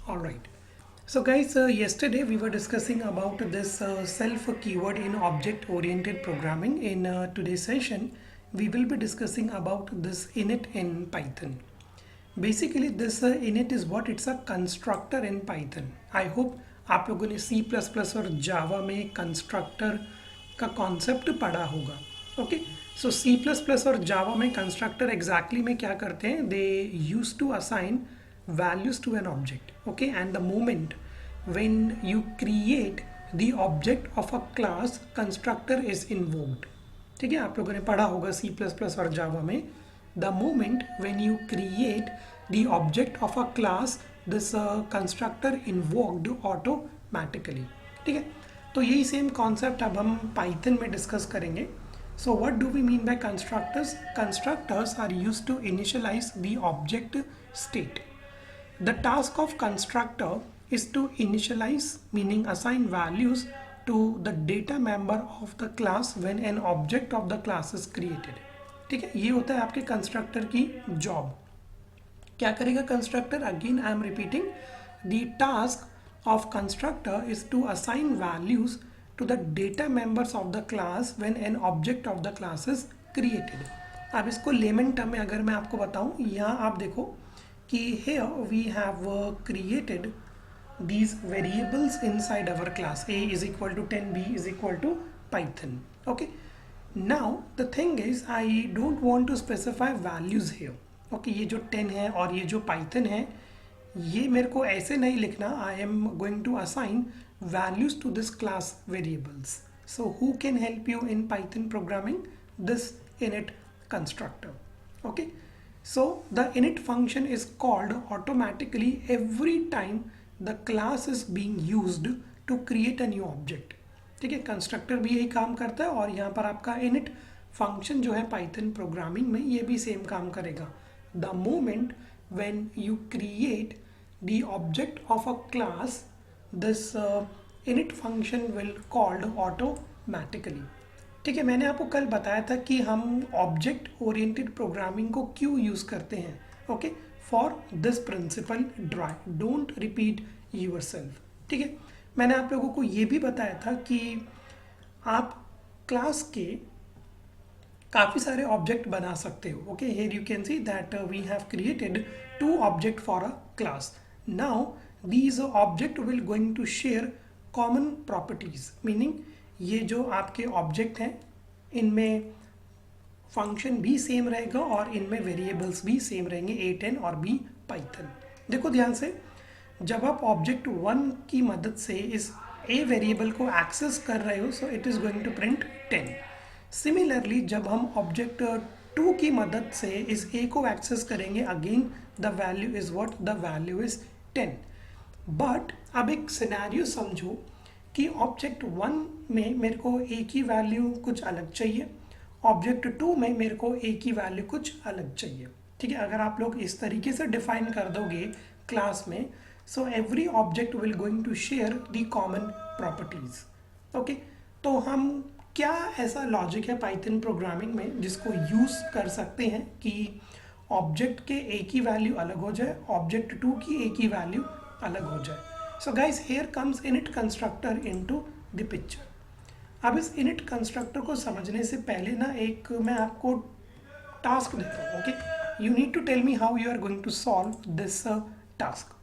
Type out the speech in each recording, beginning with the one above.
All right. So guys, yesterday we were discussing about this self keyword in object oriented programming. In today's session, we will be discussing about this init in Python. Basically, this init is what? It's a constructor in Python. I hope आप लोगों ने C++ और Java में constructor का concept पढ़ा होगा. Okay, so C++ और Java में constructor exactly में क्या करते हैं? They used to assign values to an object. Okay, and the moment when you create the object of a class, constructor is invoked. ठीक है, आप लोगों ने पढ़ा होगा C++ और Java में. The moment when you create the object of a class, this constructor invoked automatically. ठीक है, तो यही सेम कॉन्सेप्ट अब हम पाइथन में डिस्कस करेंगे. So what do we mean by constructors? Constructors are used to initialize the object state. The task of constructor is to initialize, meaning assign values to the data member of the class when an object of the class is created. ठीक है, ये होता है आपके constructor की job. क्या करेगा constructor? Again I am repeating, the task of constructor is to assign values to the data members of the class when an object of the class is created. अब इसको लेमन टर्म में अगर मैं आपको बताऊं, यहाँ आप देखो कि here we have created these variables inside our class. A is equal to 10, B is equal to Python. Okay, now the thing is I don't want to specify values here. Okay, ये जो 10 है और ये जो Python है, ये मेरे को ऐसे नहीं लिखना. I am going to assign values to this class variables. So who can help you in Python programming? This init constructor. Okay, so the init function is called automatically every time the class is being used to create a new object. ठीक है, constructor भी यही काम करता है और यहाँ पर आपका init फंक्शन जो है पाइथन प्रोग्रामिंग में ये भी सेम काम करेगा. The moment when you create the object of a class, this init function will called automatically. ठीक है, मैंने आपको कल बताया था कि हम ऑब्जेक्ट ओरिएंटेड प्रोग्रामिंग को क्यों यूज़ करते हैं. Okay, for this principle dry, don't repeat yourself. ठीक है, मैंने आप लोगों को ये भी बताया था कि आप क्लास के काफ़ी सारे ऑब्जेक्ट बना सकते हो. Okay, here you can see that we have created 2 object for a class. Now these object will going to share common properties, meaning ये जो आपके ऑब्जेक्ट हैं इनमें फंक्शन भी सेम रहेगा और इनमें वेरिएबल्स भी सेम रहेंगे, A10 और B पाइथन. देखो ध्यान से, जब आप ऑब्जेक्ट 1 की मदद से इस A वेरिएबल को एक्सेस कर रहे हो, so it is going to print 10. Similarly जब हम ऑब्जेक्ट 2 की मदद से इस A को एक्सेस करेंगे, again the value is what? The value is 10. But अब एक सिनेरियो समझो कि ऑब्जेक्ट 1 में मेरे को A की वैल्यू कुछ अलग चाहिए, ऑब्जेक्ट 2 में मेरे को A की वैल्यू कुछ अलग चाहिए. ठीक है, अगर आप लोग इस तरीके से डिफाइन कर दोगे क्लास में, so every object will going to share the common properties. Okay, तो हम क्या ऐसा लॉजिक है पाइथन प्रोग्रामिंग में जिसको यूज़ कर सकते हैं कि ऑब्जेक्ट के A की वैल्यू अलग हो जाए, ऑब्जेक्ट 2 की A की वैल्यू अलग हो जाए. सो guys, here comes init constructor into the picture. अब इस इनिट कंस्ट्रक्टर को समझने से पहले ना एक मैं आपको टास्क देता हूँ. Okay, you need to tell me how you are going to solve this task.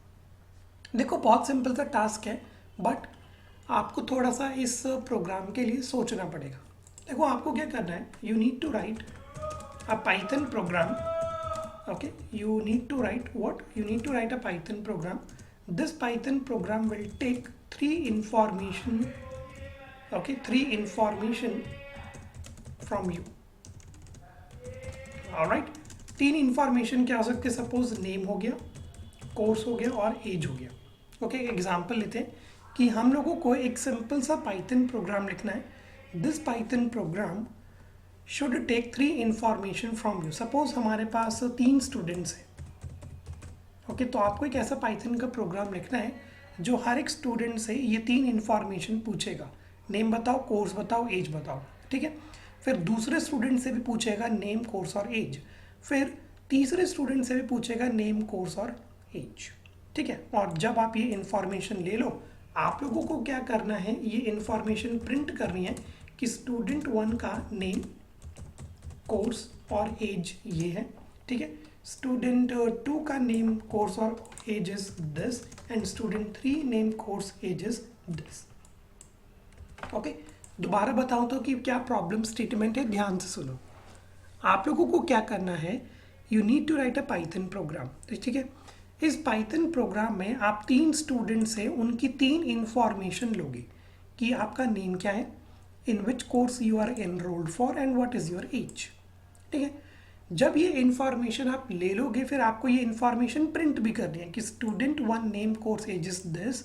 देखो बहुत सिंपल सा टास्क है, बट आपको थोड़ा सा इस प्रोग्राम के लिए सोचना पड़ेगा. देखो आपको क्या करना है, you need to write a Python program. Okay, you need to write what? You need to write a Python program. This Python program will take 3 information. Okay, 3 information from you. Alright, 3 information क्या हो सकते हैं? Suppose name हो गया, course हो गया और as हो गया. ओके, एग्जाम्पल लेते हैं कि हम लोगों को एक सिंपल सा पाइथन प्रोग्राम लिखना है. This Python program should take 3 information from you. Suppose हमारे पास 3 स्टूडेंट्स हैं. ओके, तो आपको एक ऐसा पाइथन का प्रोग्राम लिखना है जो हर एक स्टूडेंट से ये 3 इंफॉर्मेशन पूछेगा. नेम बताओ, कोर्स बताओ, एज बताओ. ठीक है, फिर दूसरे स्टूडेंट से भी पूछेगा नेम, कोर्स और एज. फिर तीसरे स्टूडेंट से भी पूछेगा नेम, कोर्स और एज. ठीक है। और जब आप ये इंफॉर्मेशन ले लो, आप लोगों को क्या करना है, ये इंफॉर्मेशन प्रिंट करनी है कि स्टूडेंट 1 का नेम, कोर्स और एज ये है, ठीक है। स्टूडेंट 2 का नेम, कोर्स और age is this, and student 3 name, course, age is this. Okay, दोबारा बताऊं तो कि क्या प्रॉब्लम स्टेटमेंट है, ध्यान से सुनो। आप लोगों को क्या करना है, you need to write a Python program, ठीक है। इस पाइथन प्रोग्राम में आप 3 स्टूडेंट से उनकी 3 इंफॉर्मेशन लोगे कि आपका नेम क्या है, in which course you are enrolled for, and what is your age, ठीक है। जब ये इंफॉर्मेशन आप ले लोगे, फिर आपको ये इंफॉर्मेशन प्रिंट भी करनी है कि student 1 name, course, age is this,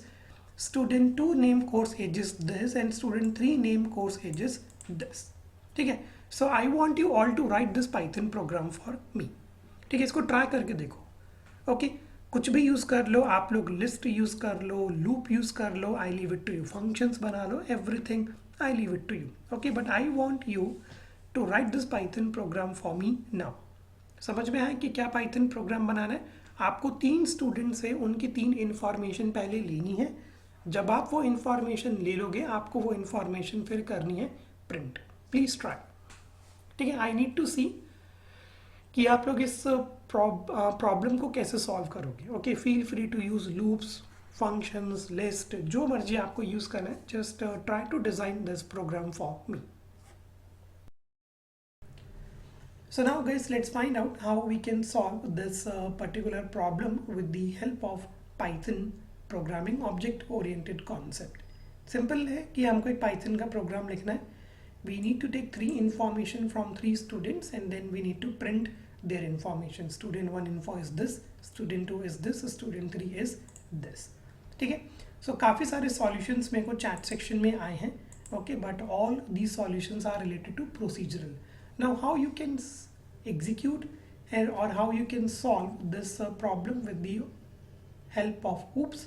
student 2 name, course, age is this, and student 3 name, course, age is this, ठीक है। So I want you all to write this Python program for me, ठीक है। इसको try करके देखो। Okay, कुछ भी use कर लो आप लोग, लिस्ट यूज़ कर लो, लूप यूज़ कर लो, I leave it to you, functions बना लो, everything I leave it to you. Okay, but I want you to write this Python program for me now. समझ में आया कि क्या पाइथन प्रोग्राम बनाना है। आपको 3 स्टूडेंट से उनकी 3 इंफॉर्मेशन पहले लेनी है। जब आप वो इंफॉर्मेशन ले लोगे, आपको वो इंफॉर्मेशन फिर करनी है प्रिंट। प्लीज ट्राई, ठीक है। आई नीड टू सी कि आप लोग इस प्रॉब्लम को कैसे सॉल्व करोगे। Okay, feel free to use loops, functions, list, जो मर्जी आपको यूज करना है। Just try to design this program for me. So now guys, let's find out how we can solve this particular problem with the help of Python programming object oriented concept. Simple है कि हमको एक Python का programme लिखना है। We need to take 3 information from 3 students and then we need to print their information. Student 1 info is this, student 2 is this, student 3 is this, ठीक है। So काफ़ी सारे solutions मेरे को chat section में आए हैं, okay, but all these solutions are related to procedural. Now how you can execute and or how you can solve this problem with the help of oops,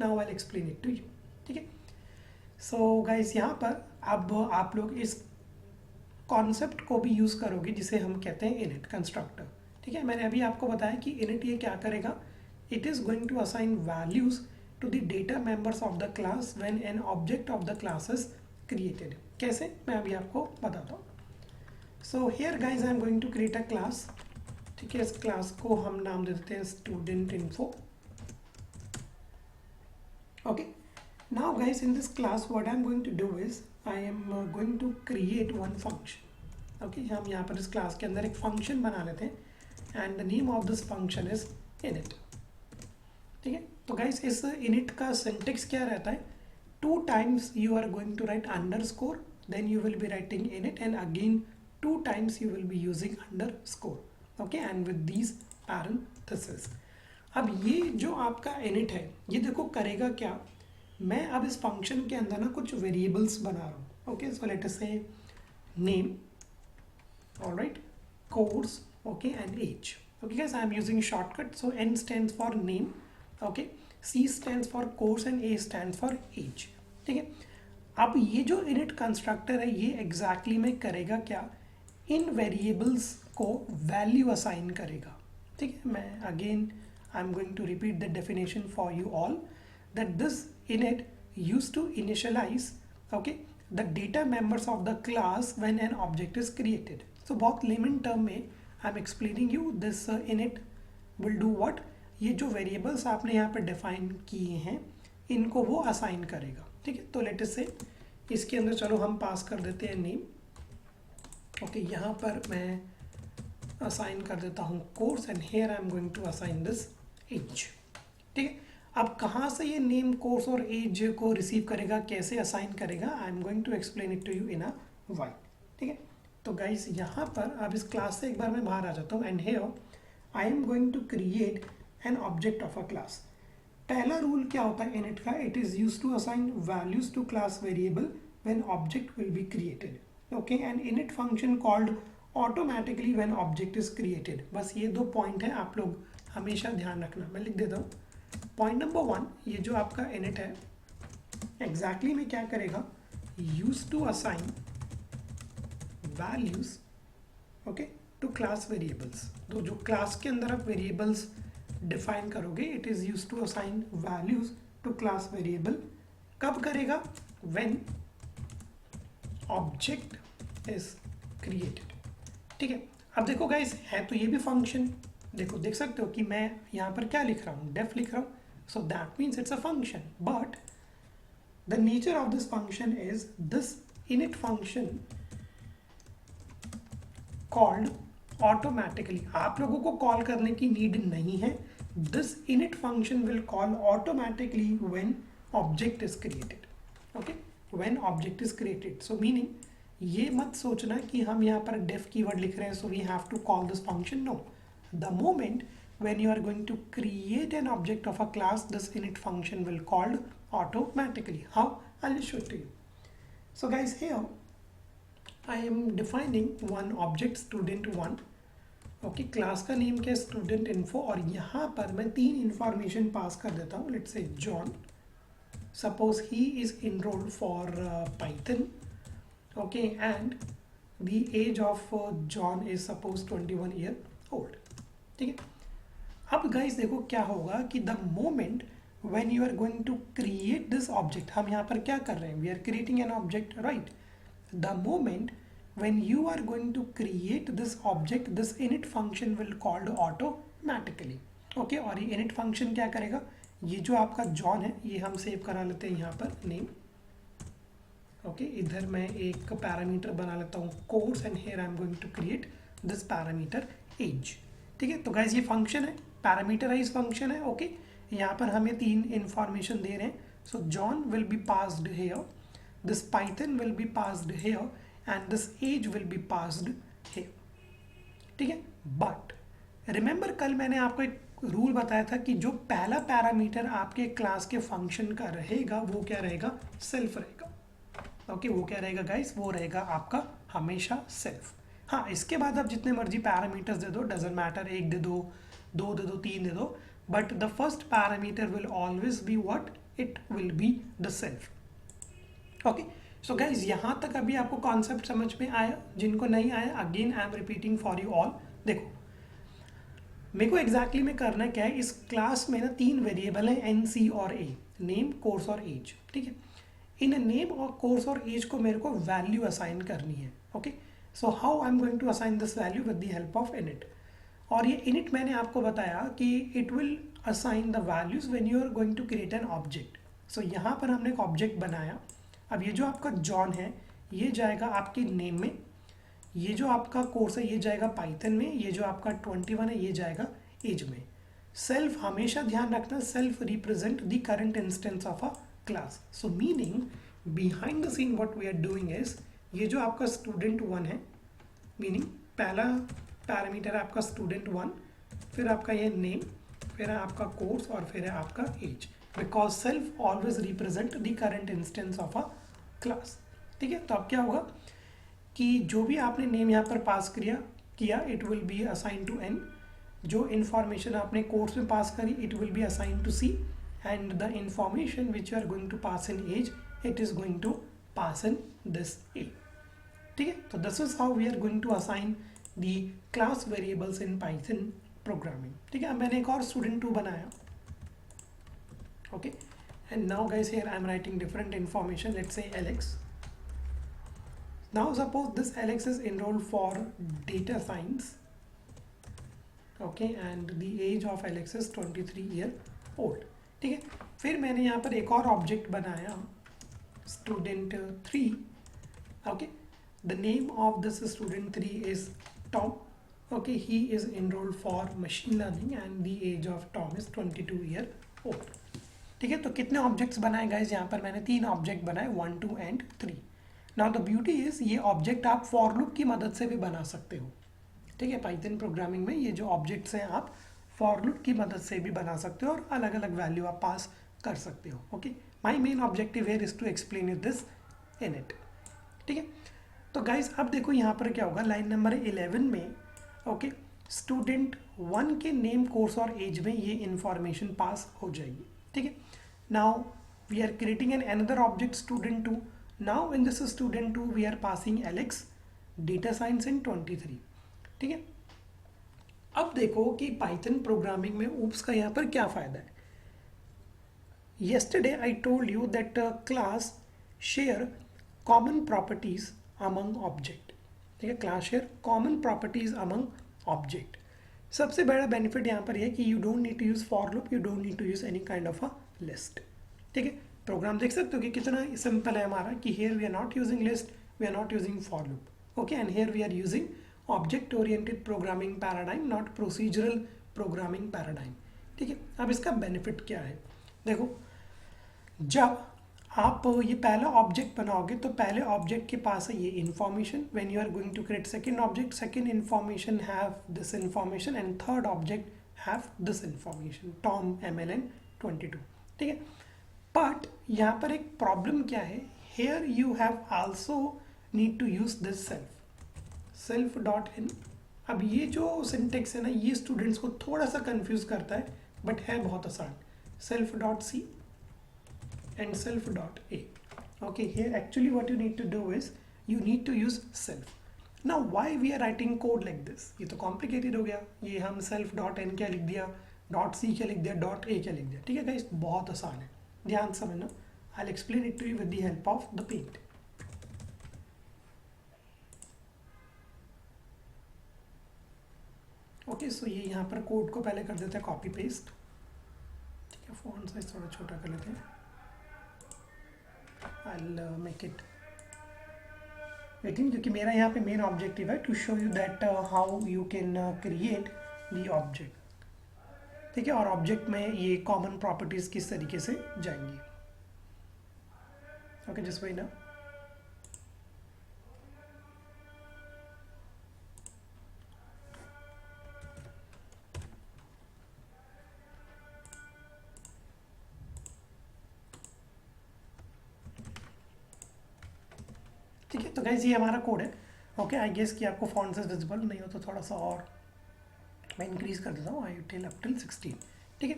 now I'll explain it to you, ठीक है। So guys, यहाँ पर अब आप लोग इस concept को भी यूज़ करोगे जिसे हम कहते हैं इनिट कंस्ट्रक्टर, ठीक है। मैंने अभी आपको बताया कि इनिट ये क्या करेगा, it is going to assign values to the data members of the class when an object of the class is created. कैसे, मैं अभी आपको बताता हूँ। So here guys I am going to create a class, ठीक है। इस class को हम नाम दे देते हैं student info. Okay, now guys, in this class what I'm going to do is I am going to create one function. Okay, हम यहाँ पर इस क्लास के अंदर एक फंक्शन बना लेते हैं and the name of this function is init, ठीक है। तो guys, इस init का syntax क्या रहता है, 2 times you are going to write underscore, then you will be writing init, and again 2 times you will be using underscore, okay, and with these parentheses. अब ये जो आपका init है, ये देखो करेगा क्या, मैं अब इस फंक्शन के अंदर ना कुछ वेरिएबल्स बना रहा हूँ। Okay, so let us say name, alright, course, okay, and age. Okay guys, I am using shortcut, so N stands for name, okay, C stands for course and A stands for age, ठीक है। अब ये जो init constructor है, ये exactly में करेगा क्या, इन वेरिएबल्स को वैल्यू असाइन करेगा, ठीक है। मैं again I am going to repeat the definition for you all, that this init used to initialize, okay, the data members of the class when an object is created. So बहुत layman term में I'm explaining you this init will do what, ये जो variables आपने यहाँ पे define किए हैं इनको वो assign करेगा, ठीक है। तो let us say इसके अंदर चलो हम पास कर देते हैं name, okay, यहाँ पर मैं assign कर देता हूँ course and here I'm going to assign this age, ठीक है। अब कहाँ से ये नेम, कोर्स और एज को रिसीव करेगा, कैसे असाइन करेगा, I am going to explain it to you in a while, ठीक है। तो गाइस, यहाँ पर अब इस क्लास से एक बार मैं बाहर आ जाता हूँ and here I am going to create an object of a class. पहला रूल क्या होता है इनिट का, it is use to assign values to class variable when object will be created, okay, and init function called automatically when object is created. बस ये 2 point है, आप लोग हमेशा ध्यान रखना। मैं लिख देता हूँ। पॉइंट नंबर 1, ये जो आपका इनिट है एग्जैक्टली में क्या करेगा, use to assign values, okay, to class variables. तो जो क्लास के अंदर आप वेरिएबल्स डिफाइन करोगे, it is use to assign values to class variable. कब करेगा? When object is created. ठीक है, अब देखो गाइस, है तो ये भी फंक्शन। देखो, देख सकते हो कि मैं यहाँ पर क्या लिख रहा हूँ, डेफ लिख रहा हूँ, so that means it's a function. But the nature of this function is this init function called automatically। आप लोगों को कॉल करने की नीड नहीं है। This init function will call automatically when object is created। okay, when object is created, so meaning ये मत सोचना कि हम यहाँ पर def कीवर्ड लिख रहे हैं so we have to call this function। no, the moment when you are going to create an object of a class, this init function will called automatically। how? I'll show it to you। So guys, here I am defining one object student1। Okay, class का name क्या है? Student info. और यहाँ पर मैं 3 information pass कर देता हूँ। Let's say John, suppose he is enrolled for Python, okay, and the age of John is suppose 21 year old. ठीक है, अब गाइस देखो क्या होगा कि the moment when you are going to create this object, हम यहाँ पर क्या कर रहे हैं? we are creating an object, right? the moment when you are going to create this object, this init function will called automatically। okay, और ये init function क्या करेगा? ये जो आपका जॉन है, ये हम सेव करा लेते हैं यहाँ पर नेम। ओके, इधर मैं एक पैरामीटर बना लेता हूँ course, and here I am going to create this parameter age. ठीक है, तो गाइज ये फंक्शन है, पैरामीटराइज फंक्शन है। ओके, यहाँ पर हमें 3 इंफॉर्मेशन दे रहे हैं। So John will be passed here, this Python will be passed here, and this age will be passed here. ठीक है, बट रिमेंबर कल मैंने आपको एक रूल बताया था कि जो पहला पैरामीटर आपके क्लास के फंक्शन का रहेगा वो क्या रहेगा? सेल्फ रहेगा। ओके, वो क्या रहेगा गाइस? वो रहेगा आपका हमेशा सेल्फ। हाँ, इसके बाद आप जितने मर्जी पैरामीटर्स दे दो, डजेंट मैटर, 1 दे दो, 2 दे दो, 3 दे दो, but the first parameter will always be what? It will be the self। okay, so guys, यहाँ तक अभी आपको कॉन्सेप्ट समझ में आया? जिनको नहीं आया, again I am repeating for you all. देखो, मेरे को एग्जैक्टली में करना क्या है, इस क्लास में ना 3 वेरिएबल है, एन, सी और ए, नेम, कोर्स और एज। ठीक है, इन नेम और कोर्स और एज को मेरे को वैल्यू असाइन करनी है। Okay, so how I am going to assign this value? With the help of init. और ये इनिट मैंने आपको बताया कि it will assign the values when you are going to create an object. So यहाँ पर हमने एक ऑब्जेक्ट बनाया। अब ये जो आपका जॉन है, ये जाएगा आपके नेम में, ये जो आपका कोर्स है ये जाएगा पाइथन में, ये जो आपका 21 है ये जाएगा एज में। सेल्फ हमेशा ध्यान रखना, self represent the current instance of a class. So meaning behind the scene what we are doing is, ये जो आपका student1 है, मीनिंग पहला पैरामीटर है आपका student1, फिर आपका ये नेम, फिर है आपका कोर्स और फिर है आपका age, because self always represent the current instance of a class. ठीक है, तो अब क्या होगा कि जो भी आपने नेम यहाँ पर पास किया it will be assign to N, जो इन्फॉर्मेशन आपने कोर्स में पास करी it will be assign to C, and the information which you are going to pass in age it is going to pass in this A. ठीक है, तो this is how we are going to assign the class variables in Python programming. ठीक है, मैंने एक और student2 बनाया। Okay, and now guys here I am writing different information. Let's say Alex। Now suppose this Alex is enrolled for data science, okay, and the age of Alex is 23 year old। ठीक है, फिर मैंने यहाँ पर एक और object बनाया student3। okay, the name of this student3 is Tom। okay, he is enrolled for machine learning and the age of Tom is 22 year old। ठीक है, तो कितने ऑब्जेक्ट्स बनाए गाइस? यहाँ पर मैंने 3 ऑब्जेक्ट बनाए, 1, 2 and 3। Now the beauty is ये ऑब्जेक्ट आप फॉर लूप की मदद से भी बना सकते हो। ठीक है, पाइथन प्रोग्रामिंग में ये जो ऑब्जेक्ट्स हैं आप फॉर लूप की मदद से भी बना सकते हो और अलग अलग वैल्यू आप पास कर सकते हो। Okay, my main objective here is to explain you this init. ठीक है, तो गाइस अब देखो यहाँ पर क्या होगा, लाइन नंबर 11 में ओके student1 के नेम, कोर्स और एज में ये इंफॉर्मेशन पास हो जाएगी। ठीक है, now we are creating an another object student2। now in this student2 we are passing Alex, data science and 23। ठीक है, अब देखो कि पाइथन प्रोग्रामिंग में ऊप्स का यहाँ पर क्या फ़ायदा है. Yesterday I told you that class share common properties among object. ठीक है, class share common properties among object. सबसे बड़ा बेनिफिट यहाँ पर यह है कि you don't need to use for loop, you don't need to use any kind of a list. ठीक है, प्रोग्राम देख सकते हो कि कितना सिंपल है हमारा, कि here we are not using list, we are not using for loop. Okay, and here we are using object oriented programming paradigm, not procedural programming paradigm. ठीक है, अब इसका बेनिफिट क्या है देखो. जब आप ये पहला ऑब्जेक्ट बनाओगे तो पहले ऑब्जेक्ट के पास है ये information. When you are going to create second object, second information have this information and third object have this information. Tom MLN 22. ठीक है, बट यहाँ पर एक प्रॉब्लम क्या है, here you have also need to use this self dot in. अब ये जो सिंटेक्स है ना, ये स्टूडेंट्स को थोड़ा सा कंफ्यूज करता है, बट है बहुत आसान. Self dot C and self dot a. Okay, here actually what you need to do is you need to use self. Now why we are writing code like this? ये तो complicated हो गया. ये हम self dot n क्या लिख दिया, dot c क्या लिख दिया, dot a क्या लिख दिया. ठीक है guys, बहुत आसान है, ध्यान से समझना. I'll explain it to you with the help of the paint. Okay, so ये यहाँ पर कोड को पहले कर देते हैं कॉपी पेस्ट. ठीक है, फॉन्ट साइज थोड़ा छोटा कर लेते हैं. I'll make it 18 क्योंकि मेरा यहाँ पे मेन ऑब्जेक्टिव है to show you that how you can create the object. ठीक है, और ऑब्जेक्ट में ये कॉमन प्रॉपर्टीज किस तरीके से जाएंगी. ओके, जस्ट वेट ना. ठीक है, तो गाइज ये हमारा कोड है. ओके, आई गेस कि आपको फॉन्ट साइज विजिबल नहीं हो तो थोड़ा सा और मैं इंक्रीज कर देता हूँ. आई टिल अप टिल 16. ठीक है,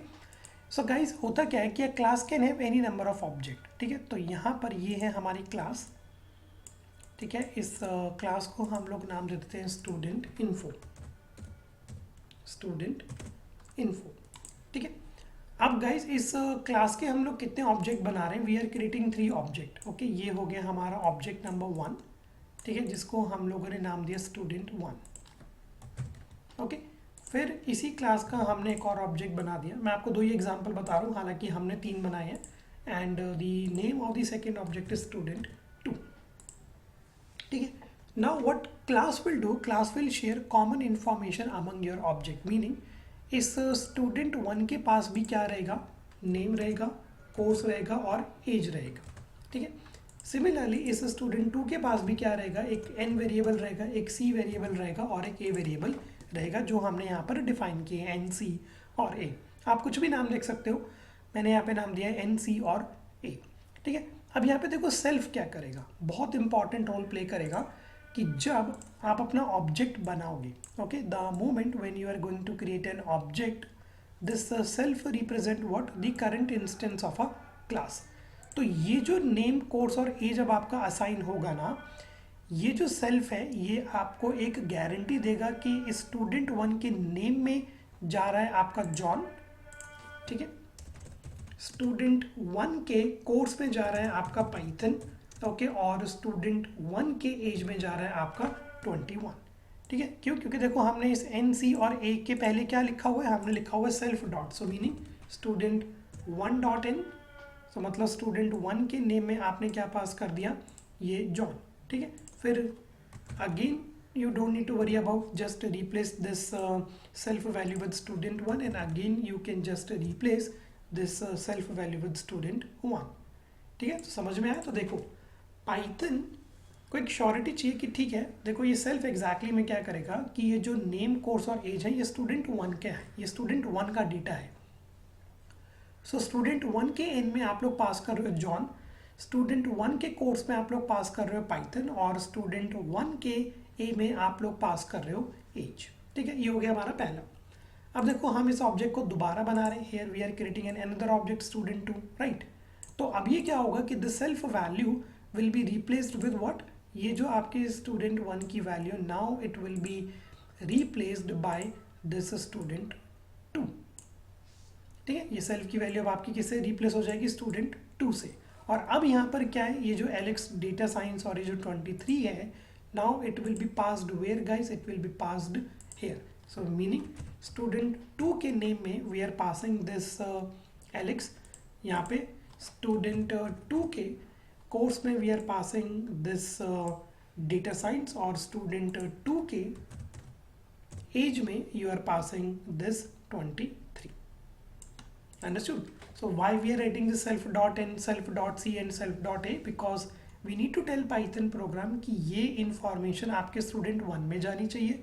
सो गाइज होता क्या है कि class can have any number of object. ठीक है, तो यहाँ पर ये है हमारी क्लास. ठीक है, इस क्लास को हम लोग नाम दे देते हैं स्टूडेंट इन्फो. Student info. ठीक है, अब गाइज इस क्लास के हम लोग कितने ऑब्जेक्ट बना रहे हैं. We are creating 3 object. Okay, ये हो गया हमारा ऑब्जेक्ट नंबर 1. ठीक है, जिसको हम लोगों ने नाम दिया स्टूडेंट 1. ओके, फिर इसी क्लास का हमने एक और ऑब्जेक्ट बना दिया. मैं आपको 2 ही एग्जांपल बता रहा हूँ, हालांकि हमने 3 बनाए हैं. And the name of the second object is student 2. ठीक है, now what class will do, class will share common information among your object. Meaning इस स्टूडेंट 1 के पास भी क्या रहेगा, नेम रहेगा, कोर्स रहेगा और एज रहेगा. ठीक है, सिमिलरली इस स्टूडेंट 2 के पास भी क्या रहेगा, एक n वेरिएबल रहेगा, एक c वेरिएबल रहेगा और एक a वेरिएबल रहेगा, जो हमने यहाँ पर डिफाइन किए हैं, n, c और a. आप कुछ भी नाम देख सकते हो, मैंने यहाँ पे नाम दिया है n, c और a. ठीक है, अब यहाँ पे देखो सेल्फ क्या करेगा, बहुत इंपॉर्टेंट रोल प्ले करेगा कि जब आप अपना ऑब्जेक्ट बनाओगे. Okay, the moment when you are going to create an object, this self represent what, the current instance of a class. तो ये जो नेम, कोर्स और एज जब आपका असाइन होगा ना, ये जो सेल्फ है ये आपको एक गारंटी देगा कि स्टूडेंट 1 के नेम में जा रहा है आपका जॉन. ठीक है, स्टूडेंट 1 के कोर्स में जा रहा है आपका पाइथन. ओके, और स्टूडेंट 1 के एज में जा रहा है आपका 21. ठीक है, क्यों, क्योंकि देखो हमने इस एन, सी और ए के पहले क्या लिखा हुआ है, हमने लिखा हुआ है self dot. So meaning student 1 dot N, so मतलब स्टूडेंट 1 के नेम में आपने क्या पास कर दिया, ये जॉन. ठीक है, फिर again you don't need to worry about, just replace this self value with student 1 and again you can just replace this self value with student 1. ठीक है, तो समझ में आया. तो देखो पाइथन को एक श्योरिटी चाहिए कि ठीक है, देखो ये सेल्फ एग्जैक्टली में क्या करेगा कि ये जो नेम, कोर्स और एज है ये स्टूडेंट 1 का है, ये स्टूडेंट 1 का डेटा है. सो स्टूडेंट 1 के एन में आप लोग पास कर रहे हो जॉन, स्टूडेंट 1 के कोर्स में आप लोग पास कर रहे हो पाइथन और स्टूडेंट 1 के ए में आप लोग पास कर रहे हो एज. ठीक है, ये हो गया हमारा पहला. अब देखो हम इस ऑब्जेक्ट को दोबारा बना रहे हैं. Here we are creating an another object student 2, right. तो अब ये क्या होगा कि the self value will be replaced with what, ये जो आपके स्टूडेंट 1 की value, now it will be replaced by this student 2। ठीक है, ये सेल्फ की वैल्यू अब आपकी किससे रिप्लेस हो जाएगी, स्टूडेंट 2 से। और अब यहाँ पर क्या है, ये जो एलेक्स डेटा साइंस और ये जो 23 है, now it will be passed where guys, it will be passed here. So meaning student 2 के नेम में we are passing this Alex, यहाँ पे स्टूडेंट 2 के कोर्स में we are passing this data science, और स्टूडेंट 2 के एज में you are passing this 23। Understood? So why we are writing this self dot n, self dot c and self dot a? Because we need to tell Python program कि ये information आपके student 1 में जानी चाहिए,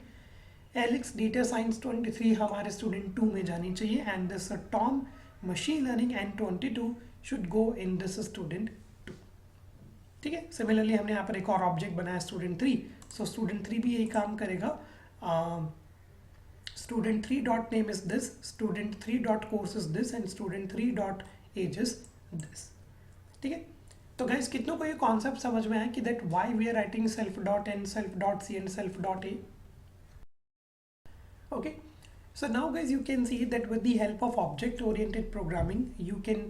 Alex data science 23 हमारे student 2 में जानी चाहिए, and this Tom machine learning and 22 should go in this student 2। ठीक है, सिमिलरली हमने यहाँ पर एक और ऑब्जेक्ट बनाया student 3, so student 3 भी यही काम करेगा। Student 3 dot name is this, student 3 dot course is this, and student 3 dot age is this। ठीक है, तो गाइस कितनों को ये कॉन्सेप्ट समझ में आया कि that why we are writing self dot N, self dot C and self dot A. Okay, so now guys you can see that with the help of object oriented programming you can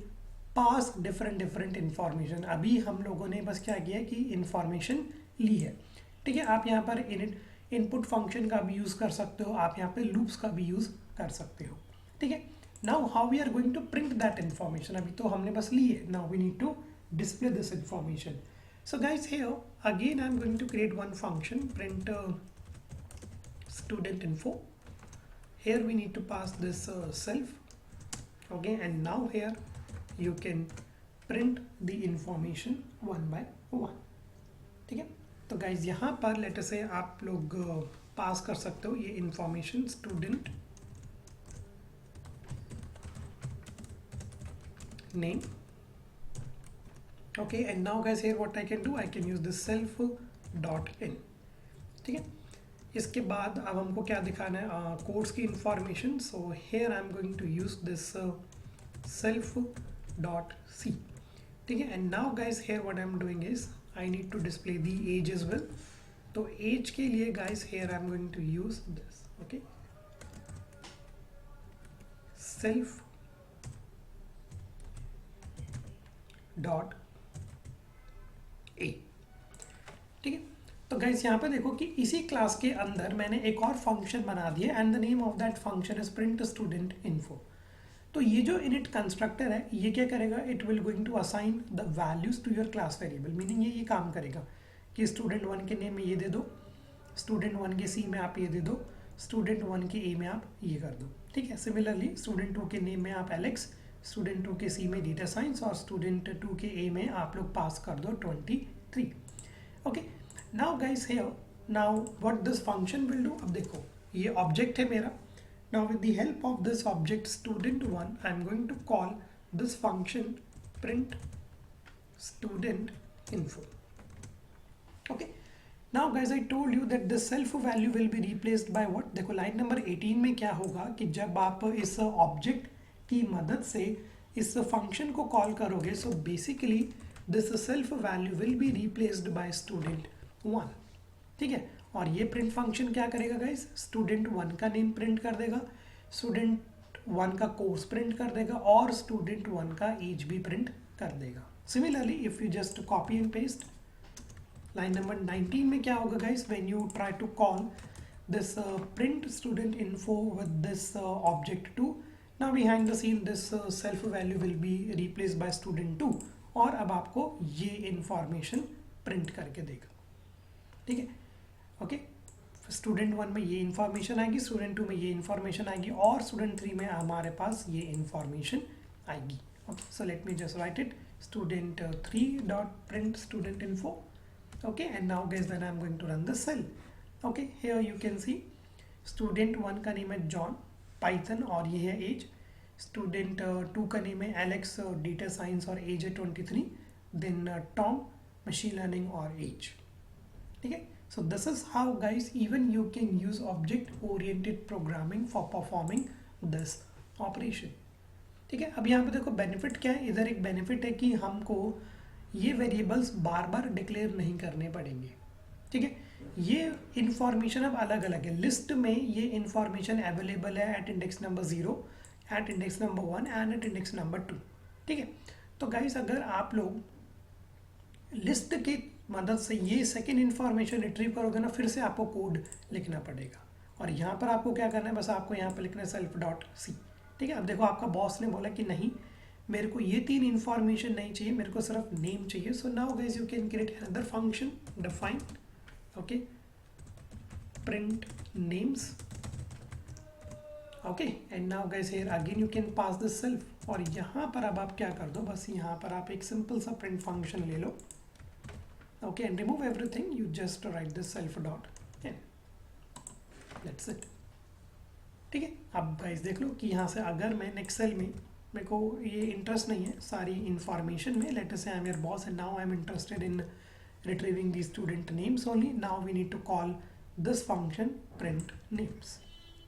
pass different information। अभी हम लोगों ने बस क्या किया कि information ली है। ठीक है, आप यहाँ पर इनपुट फंक्शन का भी यूज़ कर सकते हो, आप यहाँ पे लूप्स का भी यूज़ कर सकते हो। ठीक है, now how we are going to print that information, अभी तो हमने बस ली है, now we need to display this information. So guys here again I am going to create one function, print student info। here we need to pass this self, okay, and now here you can print the information one by one। ठीक है, तो guys यहाँ पर letter से आप लोग पास कर सकते हो ये information student name, okay, and now guys here what I can do, I can use this self dot इन। ठीक है, इसके बाद अब हमको क्या दिखाना है, कोर्स की information. So here I am going to use this self dot C. ठीक है, and now guys here what I am doing is I need to display the age as well। तो age के लिए guys here I'm going to use this, okay, self dot a। ठीक है, तो guys यहाँ पे देखो कि इसी क्लास के अंदर मैंने एक और फंक्शन बना दिया, and the name of that function is print student info. तो ये जो इनिट कंस्ट्रक्टर है ये क्या करेगा, it will going to assign the values to your class variable. Meaning ये काम करेगा कि स्टूडेंट 1 के नेम में ये दे दो, स्टूडेंट 1 के सी में आप ये दे दो, स्टूडेंट 1 के ए में आप ये कर दो। ठीक है, सिमिलरली स्टूडेंट 2 के नेम में आप एलेक्स, स्टूडेंट 2 के सी में डेटा साइंस, और स्टूडेंट 2 के ए में आप लोग पास कर दो 23। Okay, now guys here now what this function will do, अब देखो ये ऑब्जेक्ट है मेरा। Now with the help of this object student1 I am going to call this function print student info। Okay, now guys I told you that the self value will be replaced by what। देखो line number 18 में क्या होगा कि जब आप इस object की मदद से इस फंक्शन को कॉल करोगे, so basically this self value will be replaced by student 1। ठीक है, और ये प्रिंट फंक्शन क्या करेगा गाइस, स्टूडेंट 1 का नेम प्रिंट कर देगा, स्टूडेंट 1 का कोर्स प्रिंट कर देगा, और स्टूडेंट 1 का एज भी प्रिंट कर देगा। Similarly if you just copy and paste line number 19 में क्या होगा guys, when you try to call this print student info with this object 2, now behind the scene this self value will be replaced by student 2, और अब आपको ये information print करके देगा। ठीक है, ओके, स्टूडेंट 1 में ये इन्फॉर्मेशन आएगी, स्टूडेंट 2 में ये इन्फॉर्मेशन आएगी, और स्टूडेंट 3 में हमारे पास ये इन्फॉर्मेशन आएगी। Okay, so let me just write it, student 3 dot print student info. Okay, and now guys then I am going to run the cell. Okay, here you can see student 1 का name है John Python, और ये है as, student 2 का name है Alex data science, और as है 23, then Tom machine learning और एज। ठीक है, so this is how guys even you can use object oriented programming for performing this operation। ठीक है, अब यहाँ पे देखो बेनिफिट क्या है, इधर एक बेनिफिट है कि हमको ये वेरिएबल्स बार बार डिक्लेयर नहीं करने पड़ेंगे। ठीक है, ये इंफॉर्मेशन अब अलग अलग है। लिस्ट में ये इंफॉर्मेशन अवेलेबल है at index number 0, at index number 1 and at index number 2। ठीक है, तो गाइस अगर आप लोग लिस्ट की मदद से ये सेकेंड इंफॉर्मेशन रिट्रीव करोगे ना, फिर से आपको कोड लिखना पड़ेगा। और यहाँ पर आपको क्या करना है, बस आपको यहाँ पर लिखना है सेल्फ डॉट सी। ठीक है, अब देखो आपका बॉस ने बोला कि नहीं, मेरे को ये 3 इंफॉर्मेशन नहीं चाहिए, मेरे को सिर्फ नेम चाहिए। सो now guys you can create another function define, okay, print names, okay, and now guys here again you can pass the self। और यहाँ पर अब आप क्या कर दो, बस यहाँ पर आप एक सिंपल सा print फंक्शन ले लो, okay, and remove everything, you just write this self dot in, that's it। ठीक है, अब गाइस देख लो कि यहाँ से अगर मैं नेक्स्ट सेल में, मेरे को ये इंटरेस्ट नहीं है सारी इंफॉर्मेशन में, लेट अस से I am your boss and now I am interested in retrieving the student names only, now we need to call this function print names।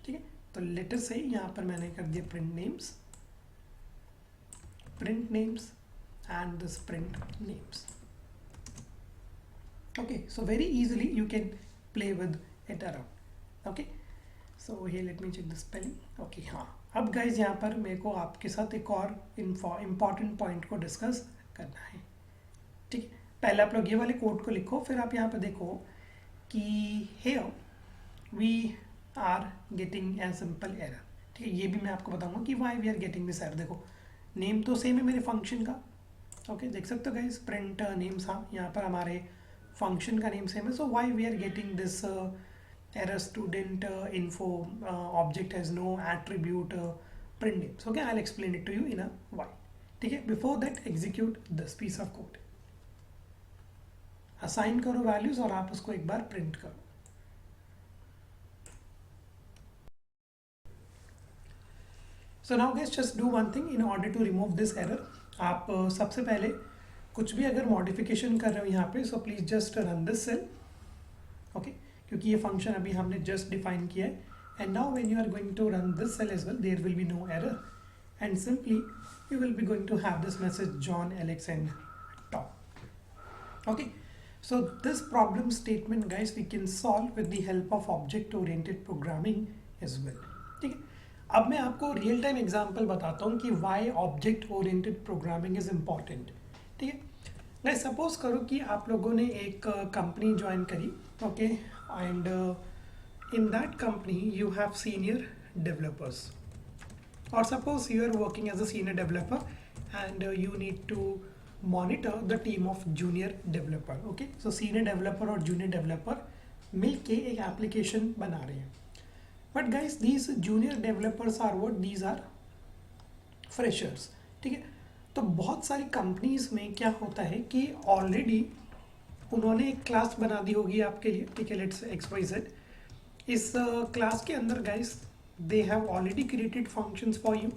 ठीक है, तो लेटर से यहाँ पर मैंने कर दिया print names and this print names। okay, so very easily you can play with it around। okay, so here let me check the spelling। okay, हाँ, अब guys यहाँ पर मेरे को आपके साथ एक और important point को डिस्कस करना है। ठीक है, पहले आप लोग ये वाले कोड को लिखो, फिर आप यहाँ पे देखो कि here we are getting a simple error। ठीक है, ये भी मैं आपको बताऊंगा कि why we are getting this error। देखो नेम तो सेम है मेरे फंक्शन का, ओके, देख सकते हो गाइस, प्रिंट नेम्स, हाँ यहाँ पर हमारे फंक्शन का नेम सेम है। सो why we are getting this error, student info object has no attribute print names। okay, I'll explain it to you in a while। ठीक है, before that execute this piece of code, assign करो values और आप उसको एक बार print करो। So now guys just do one thing in order to remove this error. आप सबसे पहले कुछ भी अगर मॉडिफिकेशन कर रहे हो यहाँ पे, so please just run this cell, okay, क्योंकि ये फंक्शन अभी हमने जस्ट डिफाइन किया है। And now when you are going to run this cell as well, there will be no error and simply you will be going to have this message John, Alex and Tom. Okay, so this problem statement guys we can solve with the help of object oriented programming as well। ठीक है, अब मैं आपको real time example बताता हूँ कि why object oriented programming is important। ठीक है गाइस, सपोज करो कि आप लोगों ने एक कंपनी ज्वाइन करी, okay, and in that company you have senior developers, और suppose you are working as a senior developer and you need to monitor the team of junior developer। okay, so senior developer और junior developer मिलके एक application बना रहे हैं। but guys these junior developers are what, these are freshers। ठीक है, तो बहुत सारी कंपनीज में क्या होता है कि ऑलरेडी उन्होंने एक क्लास बना दी होगी आपके लिए। ठीक है, लेट्स XYZ, इस क्लास के अंदर guys they have already created functions for you.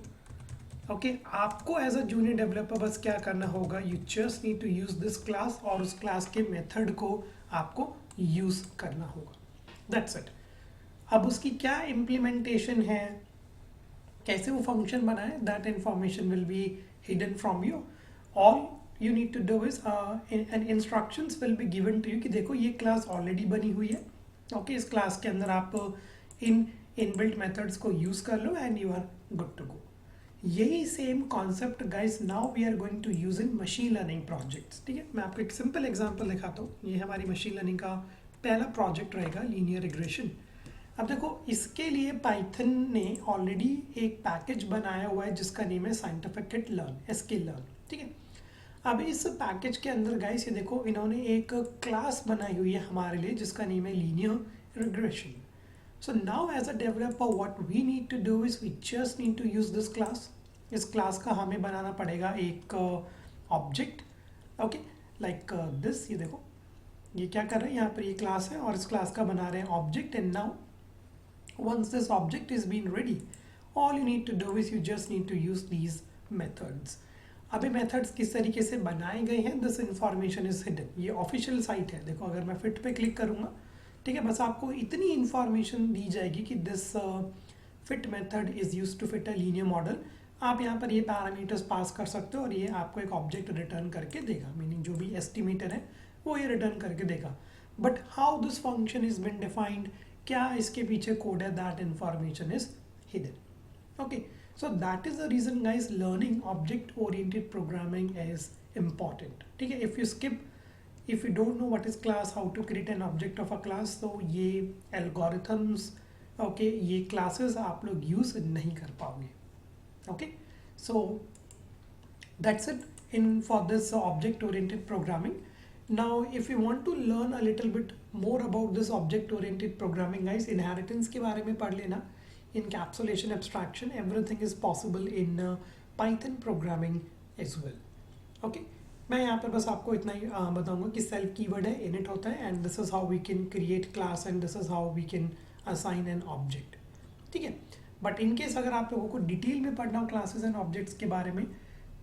Okay, आपको एज अ जूनियर डेवलपर बस क्या करना होगा, you just need to use this class और उस क्लास के मेथड को आपको यूज करना होगा, दैट्स इट। अब उसकी क्या इम्प्लीमेंटेशन है, कैसे वो फंक्शन बना है, that information will be hidden from you. All you need to do is an instructions will be given to you कि देखो ये क्लास ऑलरेडी बनी हुई है, ओके, इस क्लास के अंदर आप इन इनबिल्ट मेथड्स को यूज कर लो and you are good to go. यही same concept guys now we are going to use in machine learning projects. ठीक है, मैं आपको एक सिंपल एग्जांपल दिखाता हूँ। ये हमारी मशीन लर्निंग का पहला प्रोजेक्ट रहेगा, लीनियर रिग्रेशन। अब देखो इसके लिए पाइथन ने ऑलरेडी एक पैकेज बनाया हुआ है जिसका नेम है साइंटिफिक लर्न, स्किल लर्न। ठीक है, अब इस पैकेज के अंदर गाइस ये देखो इन्होंने एक क्लास बनाई हुई है हमारे लिए जिसका नेम है linear regression. So now as a developer what we need to do is we just need to use this class। इस क्लास का हमें बनाना पड़ेगा एक ऑब्जेक्ट, ओके, लाइक दिस। ये देखो ये क्या कर रहे हैं, यहाँ पर ये क्लास है और इस क्लास का बना रहे हैं object. And now once this object is being ready, all you need to do is you just need to use these methods। अभी मेथड्स किस तरीके से बनाए गए हैं, दिस इंफॉर्मेशन इज हिडन। ये ऑफिशियल साइट है, देखो अगर मैं फिट पे क्लिक करूँगा, ठीक है, बस आपको इतनी इंफॉर्मेशन दी जाएगी कि this fit method is use to fit a linear model. आप यहाँ पर ये पैरामीटर्स पास कर सकते हो और ये आपको एक ऑब्जेक्ट रिटर्न करके देगा, मीनिंग जो भी एस्टिमेटर है वो ये रिटर्न करके देगा। But how this function is been defined, क्या इसके पीछे कोड है, that information is hidden. Okay, so that is the reason guys learning object oriented programming is important. ठीक है, if you don't know what is class, how to create an object of a class, तो ये algorithms, okay, ये classes आप लोग use नहीं कर पाओगे. Okay, so that's it in for this object oriented programming. Now if you want to learn a little bit more about this object oriented programming guys, inheritance के बारे में पढ़ लेना. Encapsulation, abstraction, everything is possible in Python programming as well. Okay, मैं यहाँ पर बस आपको इतना ही बताऊंगा कि सेल्फ कीवर्ड है, इनिट होता है, and this is how we can create class and this is how we can assign an object. ठीक है, बट इन केस अगर आप लोगों को डिटेल में पढ़ना हो क्लासेस एंड ऑब्जेक्ट्स के बारे में,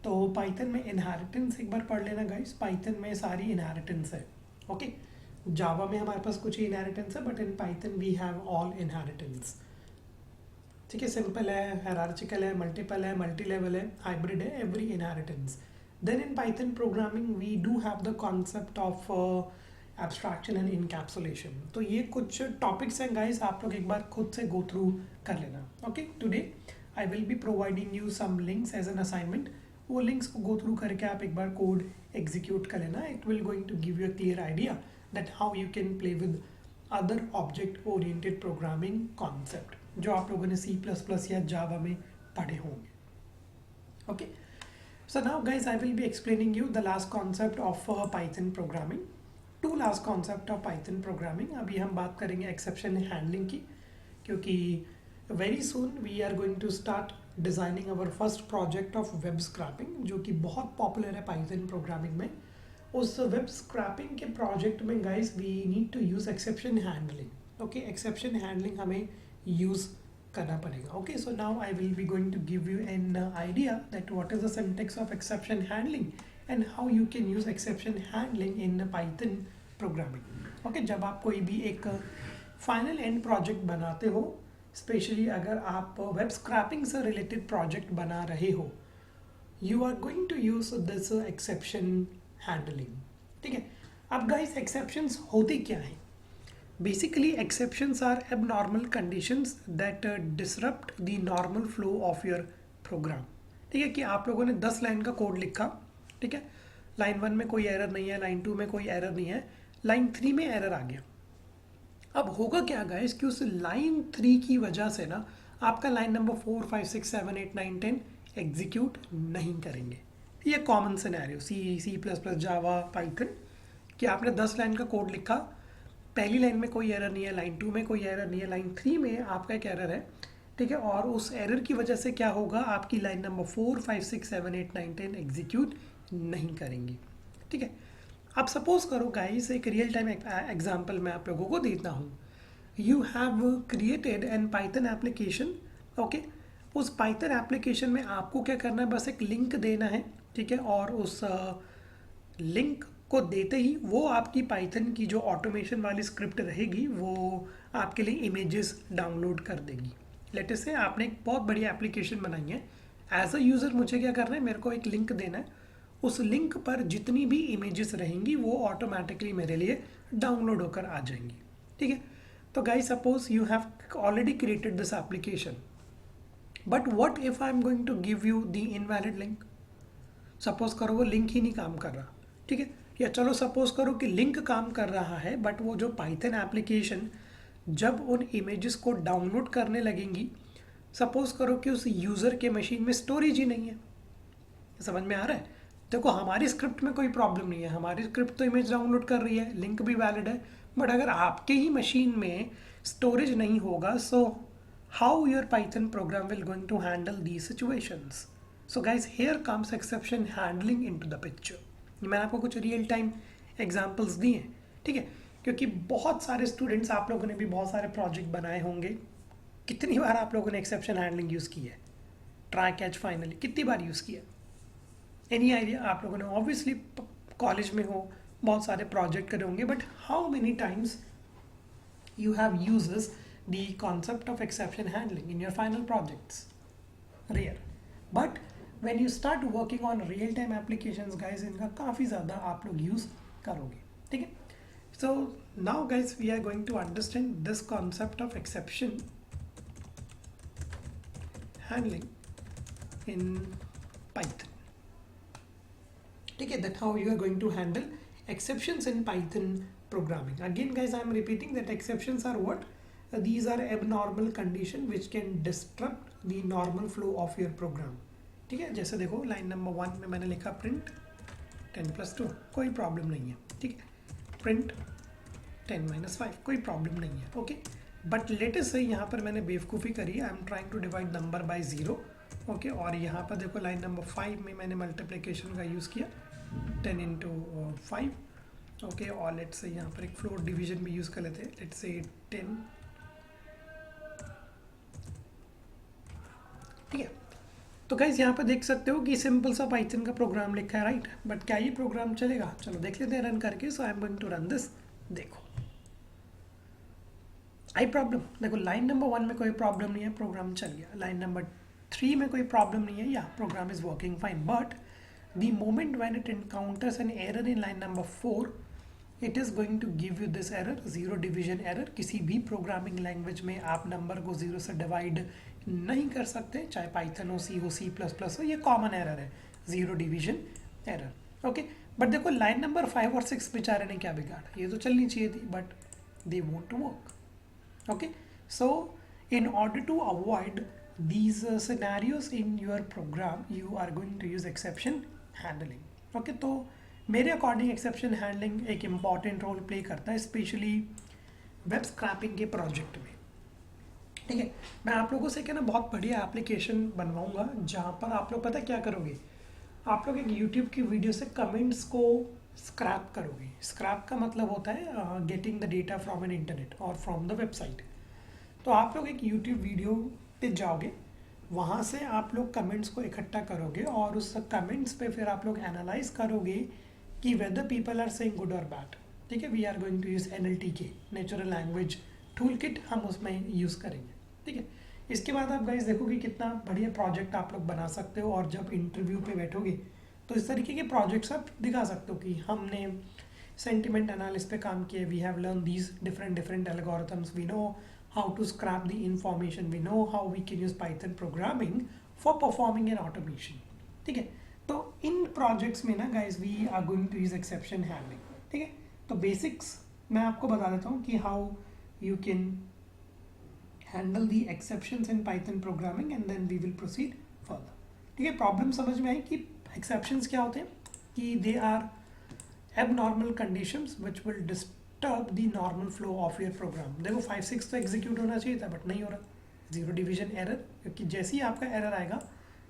तो पाइथन में इनहेरिटेंस एक बार पढ़ लेना गाइस. पाइथन में सारी इनहेरिटेंस है. ओके, जावा में हमारे पास कुछ ही इनहेरिटेंस है, but in Python we have all inheritance. ठीक है, सिंपल है, हायरार्चिकल है, मल्टीपल है, मल्टी लेवल है, हाइब्रिड है, every inheritance. Then in Python programming we do have the concept of abstraction and encapsulation. तो ये कुछ टॉपिक्स हैं गाइस, आप लोग एक बार खुद से गो थ्रू कर लेना. Okay, today I will be providing you some links as an assignment. वो लिंक्स को गो थ्रू करके आप एक बार कोड एग्जीक्यूट कर लेना. It will going to give you a clear idea that how you can play with other object oriented programming concept जो आप लोगों ने C++ या जावा में पढ़े होंगे. Okay, so now guys I will be explaining you the last concept of Python programming. To last concept of Python programming. अभी हम बात करेंगे एक्सेप्शन हैंडलिंग की, क्योंकि very soon we are going to start designing our first project of web scraping, जो कि बहुत popular है पाइथन प्रोग्रामिंग में. उस वेब स्क्रैपिंग के प्रोजेक्ट में guys we need to use exception handling. Okay, exception handling हमें यूज करना पड़ेगा. Okay, so now I will be going to give you an idea that what is the syntax of exception handling and how you can use exception handling in Python programming. Okay, जब आप कोई भी एक final and project बनाते हो, specially अगर आप web scraping से रिलेटेड प्रोजेक्ट बना रहे हो, you are going to use this exception handling. ठीक है, अब गाइस एक्सेप्शंस होती क्या हैं? Basically, exceptions are abnormal conditions that disrupt the normal flow of your program. ठीक है, कि आप लोगों ने 10 लाइन का कोड लिखा. ठीक है, लाइन 1 में कोई एरर नहीं है, लाइन 2 में कोई एरर नहीं है, लाइन 3 में एरर आ गया. अब होगा क्या गाइस कि उस लाइन 3 की वजह से ना आपका लाइन नंबर 4, 5, 6, 7, 8, 9, 10 एग्जीक्यूट नहीं करेंगे. ये कॉमन सिनेरियो C++, जावा, पाइथन, कि आपने 10 लाइन का कोड लिखा, पहली लाइन में कोई एरर नहीं है, लाइन 2 में कोई एरर नहीं है, लाइन 3 में आपका एक एरर है. ठीक है, और उस एरर की वजह से क्या होगा, आपकी लाइन नंबर 4, 5, 6, 7, 8, 9, 10 एग्जीक्यूट नहीं करेंगी. ठीक है, अब सपोज करो गाइस, एक रियल टाइम एग्जांपल मैं आप लोगों को देता हूँ. You have created an Python application. Okay, उस पाइथन एप्लीकेशन में आपको क्या करना है, बस एक लिंक देना है. ठीक है, और उस लिंक को देते ही वो आपकी पाइथन की जो ऑटोमेशन वाली स्क्रिप्ट रहेगी वो आपके लिए इमेजेस डाउनलोड कर देगी. लेट अस से आपने एक बहुत बड़ी एप्लीकेशन बनाई है. एज अ यूज़र मुझे क्या करना है, मेरे को एक लिंक देना है. उस लिंक पर जितनी भी इमेजेस रहेंगी वो ऑटोमेटिकली मेरे लिए डाउनलोड होकर आ जाएंगी. ठीक है, तो guys suppose you have already created this application, but what if I am going to give you the invalid link. Suppose करो वो लिंक ही नहीं काम कर रहा. ठीक है, या चलो सपोज करो कि लिंक काम कर रहा है, बट वो जो पाइथन एप्लीकेशन जब उन इमेजेस को डाउनलोड करने लगेंगी, सपोज करो कि उस यूज़र के मशीन में स्टोरेज ही नहीं है. समझ में आ रहा है? देखो, हमारी स्क्रिप्ट में कोई प्रॉब्लम नहीं है, हमारी स्क्रिप्ट तो इमेज डाउनलोड कर रही है, लिंक भी वैलिड है. बट अगर आपके ही मशीन में स्टोरेज नहीं होगा, so how your Python program will going to handle these situations. So guys, here comes exception handling into the picture. मैंने आपको कुछ रियल टाइम एग्जांपल्स दिए हैं. ठीक है, क्योंकि बहुत सारे स्टूडेंट्स, आप लोगों ने भी बहुत सारे प्रोजेक्ट बनाए होंगे. कितनी बार आप लोगों ने एक्सेप्शन हैंडलिंग यूज़ की है? ट्राई कैच फाइनली कितनी बार यूज़ किया? Any idea? आप लोगों ने ऑब्वियसली कॉलेज में हो बहुत सारे प्रोजेक्ट करे होंगे, but how many times you have uses the concept of exception handling in your final projects? Rare. But when you start working on real time applications guys, इनका काफ़ी ज़्यादा आप लोग यूज़ करोगे. ठीक है, So now guys, we are going to understand this concept of exception handling in Python. Okay, that's how you are going to handle exceptions in Python programming. Again guys, I am repeating that exceptions are what? These are abnormal condition which can disrupt the normal flow of your program. ठीक है, जैसे देखो line number 1 में मैंने लिखा print 10+2, कोई problem नहीं है. ठीक है, प्रिंट 10-5, कोई प्रॉब्लम नहीं है. ओके, बट लेटेस्ट से यहाँ पर मैंने बेवकूफ़ी करी है. I am trying to divide number by 0. Okay, और यहाँ पर देखो लाइन नंबर 5 में मैंने मल्टीप्लिकेशन का यूज़ किया 10 × 5. ओके, और लेट्स से यहाँ पर एक फ्लोर डिवीजन भी यूज़ कर लेते हैं. Let's say 10. ठीक है, तो गाइज यहाँ पर देख सकते हो कि सिंपल सा पाइथन का प्रोग्राम लिखा है, राइट. बट क्या ये प्रोग्राम चलेगा? चलो देख लेते हैं रन करके. So I am going to run this. देखो आई प्रॉब्लम, देखो लाइन नंबर 1 में कोई प्रॉब्लम नहीं है, प्रोग्राम चल गया. लाइन नंबर 3 में कोई प्रॉब्लम नहीं है, या program is working fine. But the moment when it encounters an error in line number 4, it is going to give you this error, zero division error. किसी भी प्रोग्रामिंग लैंग्वेज में आप number को जीरो से divide नहीं कर सकते, चाहे पाइथन हो, C++ हो. ये कॉमन एरर है, zero division error. Okay, but देखो लाइन नंबर 5 और 6 बेचारे ने क्या बिगाड़ा? ये तो चलनी चाहिए थी, but they won't to work. Okay, so in order to avoid these scenarios in your program, you are going to use exception handling. Okay, तो मेरे अकॉर्डिंग exception handling एक important role play करता है, स्पेशली वेब स्क्रैपिंग के project में. ठीक है, मैं आप लोगों से क्या ना बहुत बढ़िया एप्लीकेशन बनवाऊंगा जहाँ पर आप लोग पता क्या करोगे, आप लोग एक यूट्यूब की वीडियो से कमेंट्स को स्क्रैप करोगे. स्क्रैप का मतलब होता है getting the data from an internet और फ्रॉम द वेबसाइट. तो आप लोग एक यूट्यूब वीडियो पे जाओगे, वहाँ से आप लोग कमेंट्स को इकट्ठा करोगे और उस कमेंट्स पे फिर आप लोग एनालाइज करोगे कि whether people are saying good और बैड. ठीक है, we are going to use NLTK, natural language tool kit, हम उसमें यूज़ करेंगे. ठीक है, इसके बाद आप गाइस देखोगे कितना बढ़िया प्रोजेक्ट आप लोग बना सकते हो. और जब इंटरव्यू पे बैठोगे तो इस तरीके के प्रोजेक्ट्स आप दिखा सकते हो कि हमने सेंटिमेंट एनालिसिस पे काम किया, we have learn these different algorithms, we know how to scrap the information, we know how we can use Python programming for performing an automation. ठीक है, तो इन प्रोजेक्ट्स में ना guys we are going to use exception handling. ठीक है, तो basics मैं आपको बता देता हूँ कि how you can handle the exceptions in Python programming and then we will proceed further. ठीक है, प्रॉब्लम समझ में आई कि एक्सेप्शंस क्या होते हैं? कि they are abnormal conditions which will disturb the normal flow of your program. देखो 5-6 तो एग्जीक्यूट होना चाहिए था, बट नहीं हो रहा. जीरो डिवीजन एरर, क्योंकि जैसे ही आपका एरर आएगा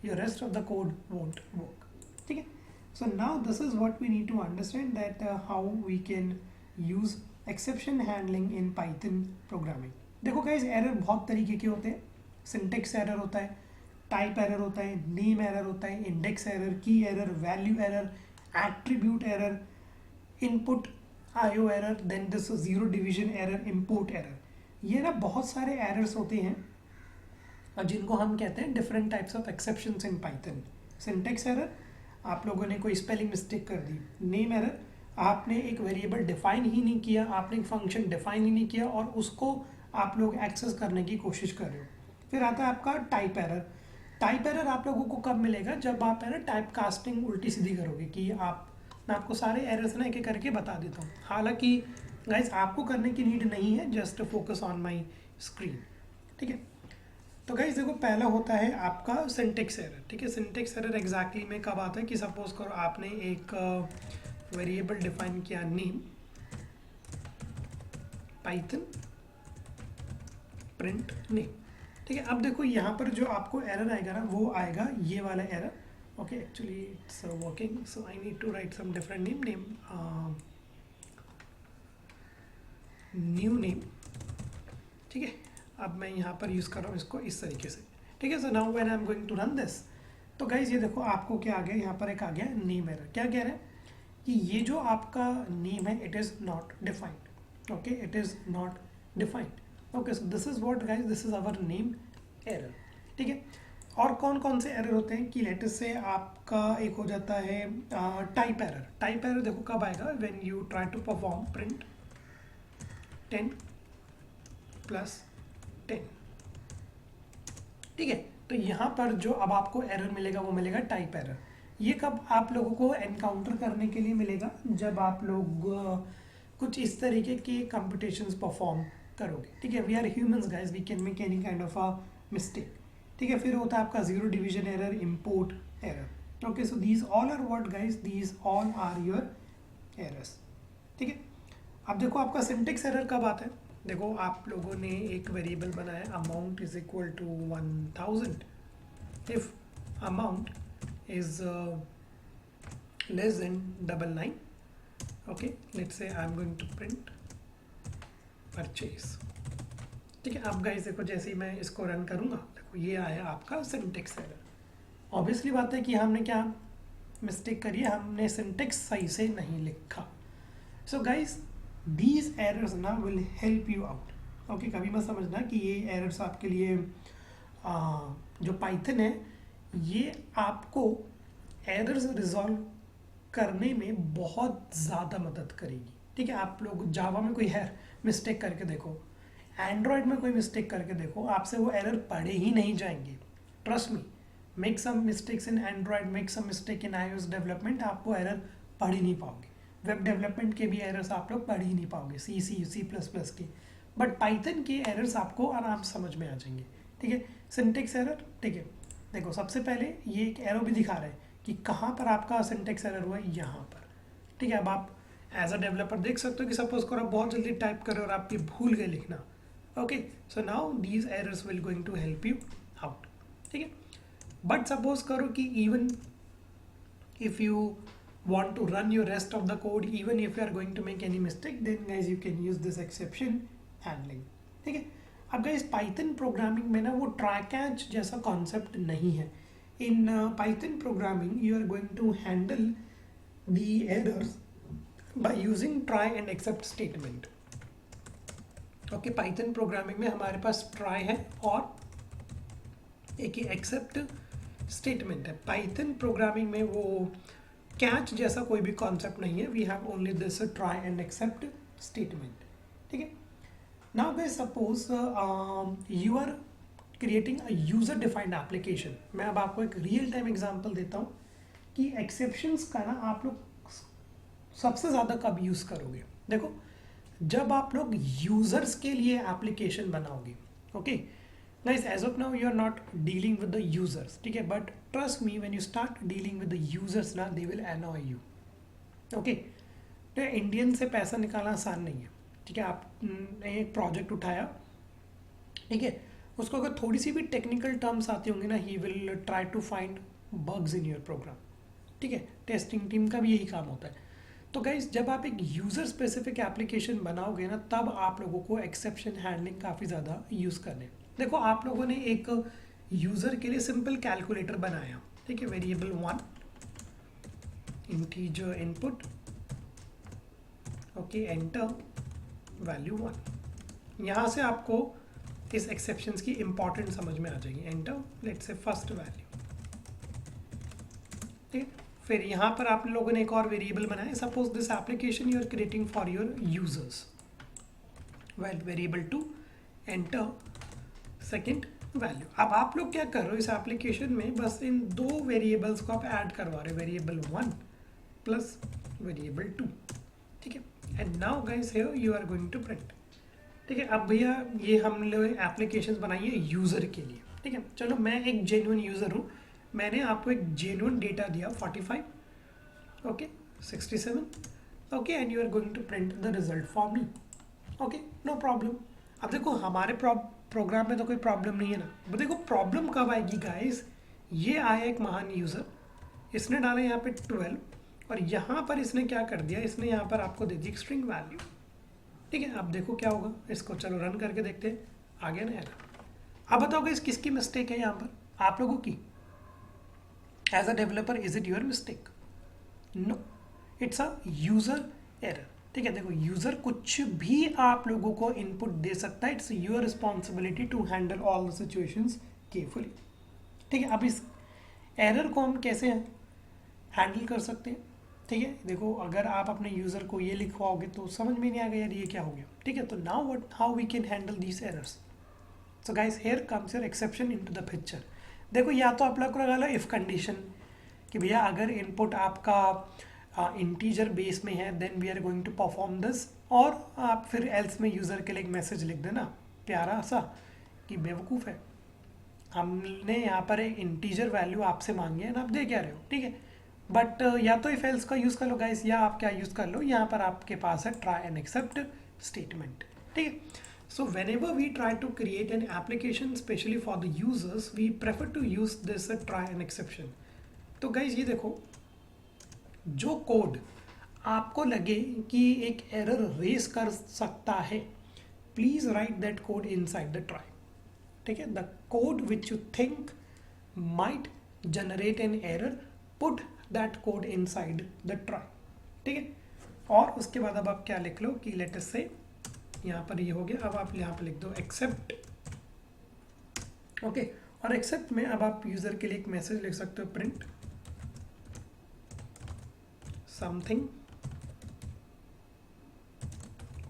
your rest of the code won't work. ठीक है, so now this is what we need to understand that how we can use exception handling in Python programming. देखो गाइज, एरर बहुत तरीके के होते हैं. सिंटेक्स एरर होता है, टाइप एरर होता है, नेम एरर होता है, index error, key error, value error, attribute error, input IO error, then this zero division error, import error. ये ना बहुत सारे एरर्स होते हैं जिनको हम कहते हैं different types of exceptions in Python. Syntax error, आप लोगों ने कोई स्पेलिंग मिस्टेक कर दी. नेम एरर, आपने एक वेरिएबल डिफाइन ही नहीं किया, आपने एक फंक्शन डिफाइन ही नहीं किया और उसको आप लोग एक्सेस करने की कोशिश कर रहे हो. फिर आता है आपका टाइप एरर. टाइप एरर आप लोगों को कब मिलेगा? जब आप है ना टाइप कास्टिंग उल्टी सीधी करोगे. कि आप, मैं आपको सारे एरर्स ना एक एक करके बता देता हूँ. हालांकि गाइस आपको करने की नीड नहीं है, just focus on my screen. ठीक है, तो गाइस देखो पहला होता है आपका सिंटेक्स एरर. ठीक है, सिंटेक्स एरर एग्जैक्टली में कब आता है कि सपोज करो आपने एक वेरिएबल डिफाइन किया नेम, पाइथन प्रिंट नेम. ठीक है, अब देखो यहाँ पर जो आपको एरर आएगा ना वो आएगा ये वाला error. Okay, actually it's working, so I need to write some different name, new name. ठीक है, अब मैं यहाँ पर यूज़ कर रहा हूँ इसको इस तरीके से. ठीक है, so now when I am going to run this, तो गाइज ये देखो आपको क्या आ गया, यहाँ पर एक आ गया नेम एरर. क्या कह रहा है कि ये जो आपका नेम है it is not defined. Okay, it is not defined. Okay, so this is what guys, this is our name error. ठीक है, और कौन कौन से एरर होते हैं कि लेटेस्ट से आपका एक हो जाता है टाइप एरर. टाइप एरर देखो कब आएगा? When you try to perform print 10 plus 10। ठीक है, तो यहाँ पर जो अब आपको एरर मिलेगा वो मिलेगा टाइप एरर। ये कब आप लोगों को एनकाउंटर करने के लिए मिलेगा, जब आप लोग कुछ इस तरीके के कंप्यूटेशंस परफॉर्म करोगे। ठीक है, we are humans guys, we can make any kind of a mistake. ठीक है, फिर होता है आपका zero division error, import error. Okay, so these all are what guys, these all are your errors. ठीक है, अब देखो आपका सिंटेक्स एरर कब आता है। देखो आप लोगों ने एक वेरिएबल बनाया, amount is equal to 1000 if amount is less than 99. Okay, let's say I'm going to print purchase. ठीक है, अब गाइस देखो जैसे ही मैं इसको रन करूंगा, देखो ये आया आपका सिंटेक्स एरर। ऑब्वियसली बात है कि हमने क्या मिस्टेक करी है, हमने सिंटेक्स सही से नहीं लिखा। सो गाइस दीज एरर्स ना will help you out. Okay, कभी मत समझना कि ये एरर्स आपके लिए जो पाइथन है ये आपको एरर्स रिजॉल्व करने में बहुत ज़्यादा मदद करेगी। ठीक है, आप लोग जावा में कोई है मिस्टेक करके देखो, एंड्रॉयड में कोई मिस्टेक करके देखो, आपसे वो एरर पढ़े ही नहीं जाएंगे। Trust me, make some mistakes in Android, make some mistake in iOS development, आप वो एरर पढ़ ही नहीं पाओगे। वेब डेवलपमेंट के भी एरर्स आप लोग पढ़ ही नहीं पाओगे, C++ के। बट पाइथन के एरर्स आपको आराम से समझ में आ जाएंगे। ठीक है, सिंटेक्स एरर, ठीक है, देखो सबसे पहले ये एक एरो भी दिखा रहा है कि कहाँ पर आपका सिंटेक्स एरर हुआ है, यहाँ पर। ठीक है, अब आप एज अ डेवलपर देख सकते हो कि सपोज करो आप बहुत जल्दी टाइप करो और आप ये भूल गए लिखना। Okay, so now these errors will going to help you out. ठीक है, बट सपोज करो कि even if you want to run your rest of the code, even if you are going to make any mistake, then guys you can use this exception handling. ठीक है, अब guys Python programming में ना वो try catch जैसा concept नहीं है। In Python programming you are going to handle the errors by using try and except statement. Okay, Python programming में हमारे पास ट्राई है और एक ही एक्सेप्ट स्टेटमेंट है। पाइथन प्रोग्रामिंग में वो कैच जैसा कोई भी कॉन्सेप्ट नहीं है, we have only this try and except statement. ठीक है, now guys suppose you are creating a user defined application. मैं अब आपको एक रियल टाइम एग्जांपल देता हूँ कि एक्सेप्शंस का ना आप लोग सबसे ज़्यादा कब यूज़ करोगे। देखो जब आप लोग यूजर्स के लिए एप्लीकेशन बनाओगे। Okay guys, as of now you are not dealing with the users, ठीक है, but trust me when you start dealing with the users ना they will annoy you. okay, तो इंडियन से पैसा निकालना आसान नहीं है। ठीक है, आपने एक प्रोजेक्ट उठाया, ठीक है, उसको अगर थोड़ी सी भी टेक्निकल टर्म्स आती होंगी ना, he will try to find bugs in your program. ठीक है, टेस्टिंग टीम का भी यही काम होता है। तो गाइज जब आप एक यूज़र स्पेसिफिक एप्लीकेशन बनाओगे ना, तब आप लोगों को एक्सेप्शन हैंडलिंग काफ़ी ज़्यादा यूज़ करने। देखो आप लोगों ने एक यूज़र के लिए सिंपल कैलकुलेटर बनाया। ठीक है, variable 1 integer input, okay, enter value 1। यहाँ से आपको इस एक्सेप्शंस की इंपॉर्टेंट समझ में आ जाएगी। Enter let's say first value. ठीक है, फिर यहाँ पर आप लोगों ने एक और वेरिएबल बनाया। Suppose this application you are creating for your users, well variable 2 enter second value. अब आप लोग क्या कर रहे हो इस एप्लीकेशन में, बस इन दो वेरिएबल्स को आप ऐड करवा रहे हो, वेरिएबल 1 प्लस वेरिएबल 2। ठीक है, and now guys here you are going to print. ठीक है, अब भैया ये हम लोग एप्लीकेशंस बनाई है यूज़र के लिए। ठीक है, चलो मैं एक जेन्युइन यूज़र हूँ, मैंने आपको एक जेन्युइन डेटा दिया 45, okay 67, okay, and you are going to print the result for me. Okay, no problem. अब देखो हमारे प्रोग्राम में तो कोई प्रॉब्लम नहीं है ना। but देखो प्रॉब्लम कब आएगी गाइस, ये आया एक महान यूज़र, इसने डाला यहाँ पे 12 और यहाँ पर इसने क्या कर दिया, इसने यहाँ पर आपको दे दी स्ट्रिंग वैल्यू। ठीक है, अब देखो क्या होगा, इसको चलो रन करके देखते हैं, आ गया ना एरर। अब बताओ गाइस किसकी मिस्टेक है यहाँ पर, आप लोगों की? As a developer is it your mistake? No, it's a user error. ठीक है, देखो यूज़र कुछ भी आप लोगों को इनपुट दे सकता है, it's your responsibility to handle all the situations carefully. ठीक है, अब इस एरर को हम कैसे हैंडल कर सकते हैं? ठीक है, देखो अगर आप अपने यूज़र को ये लिखवाओगे तो समझ में नहीं आएगा यार ये क्या हो गया। ठीक है, तो now what how we can handle these errors. So guys here comes your exception into the picture. देखो या तो आप लोग को लगा लो इफ कंडीशन कि भैया अगर इनपुट आपका इंटीजर बेस में है then we are going to perform this, और आप फिर एल्स में यूज़र के लिए एक मैसेज लिख देना प्यारा सा कि बेवकूफ़ है, हमने यहाँ पर एक इंटीजर वैल्यू आपसे मांगी है ना, आप दे क्या रहे हो। ठीक है, बट या तो इफ एल्स का यूज़ कर लो गाइस, या आप क्या यूज़ कर लो, यहाँ पर आपके पास है ट्राई एंड एक्सेप्ट स्टेटमेंट। ठीक है, so whenever we try to create an application especially for the users we prefer to use this try and exception। तो गाइज ये देखो, जो कोड आपको लगे कि एक एरर रेस कर सकता है, please right that code inside the try. ठीक है, the code which you think might generate an error, put that code inside the try. ठीक है, और उसके बाद अब आप क्या लिख लो कि लेट अस से यहाँ पर ये हो गया, अब आप यहाँ पर लिख दो एक्सेप्ट। ओके, और एक्सेप्ट में अब आप यूजर के लिए एक मैसेज लिख सकते हो, print something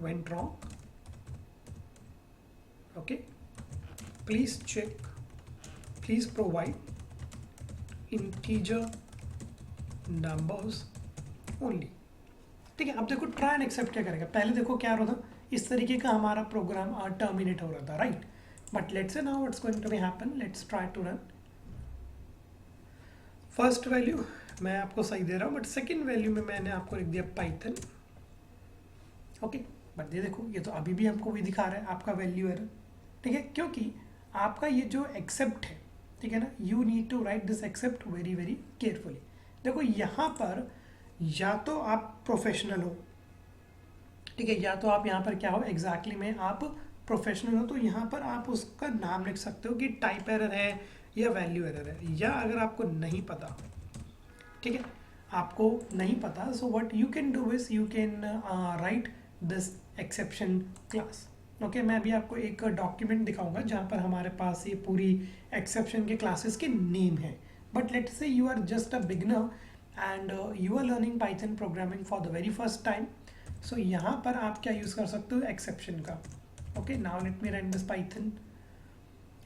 went wrong, okay, please check, please provide integer numbers only। ठीक है, अब देखो ट्राई एंड एक्सेप्ट क्या करेगा, पहले देखो क्या हो रहा था, इस तरीके का हमारा प्रोग्राम टर्मिनेट हो रहा था, right. But let's say now what's going to be happen, let's try to run. First value मैं आपको सही दे रहा हूँ, बट सेकंड वैल्यू में मैंने आपको लिख दिया पाइथन। ओके, बट ये देखो ये तो अभी भी हमको भी दिखा रहा है आपका वैल्यू एरर। ठीक है, क्योंकि आपका ये जो एक्सेप्ट है, ठीक है ना, you need to write this except very very carefully. देखो यहाँ पर या तो आप प्रोफेशनल हो, ठीक है, या तो आप यहाँ पर क्या हो एग्जैक्टली में आप प्रोफेशनल हो, तो यहाँ पर आप उसका नाम लिख सकते हो कि टाइप एरर है या वैल्यू एरर है। या अगर आपको नहीं पता, ठीक है, आपको नहीं पता, सो what you can do is you can write this exception class. Okay, मैं अभी आपको एक डॉक्यूमेंट दिखाऊंगा जहाँ पर हमारे पास ये पूरी एक्सेप्शन के क्लासेस के नेम है। But let's say you are just a beginner and you are learning Python programming for the very first time, so यहाँ पर आप क्या यूज़ कर सकते हो एक्सेप्शन का। Okay, now let me run this Python.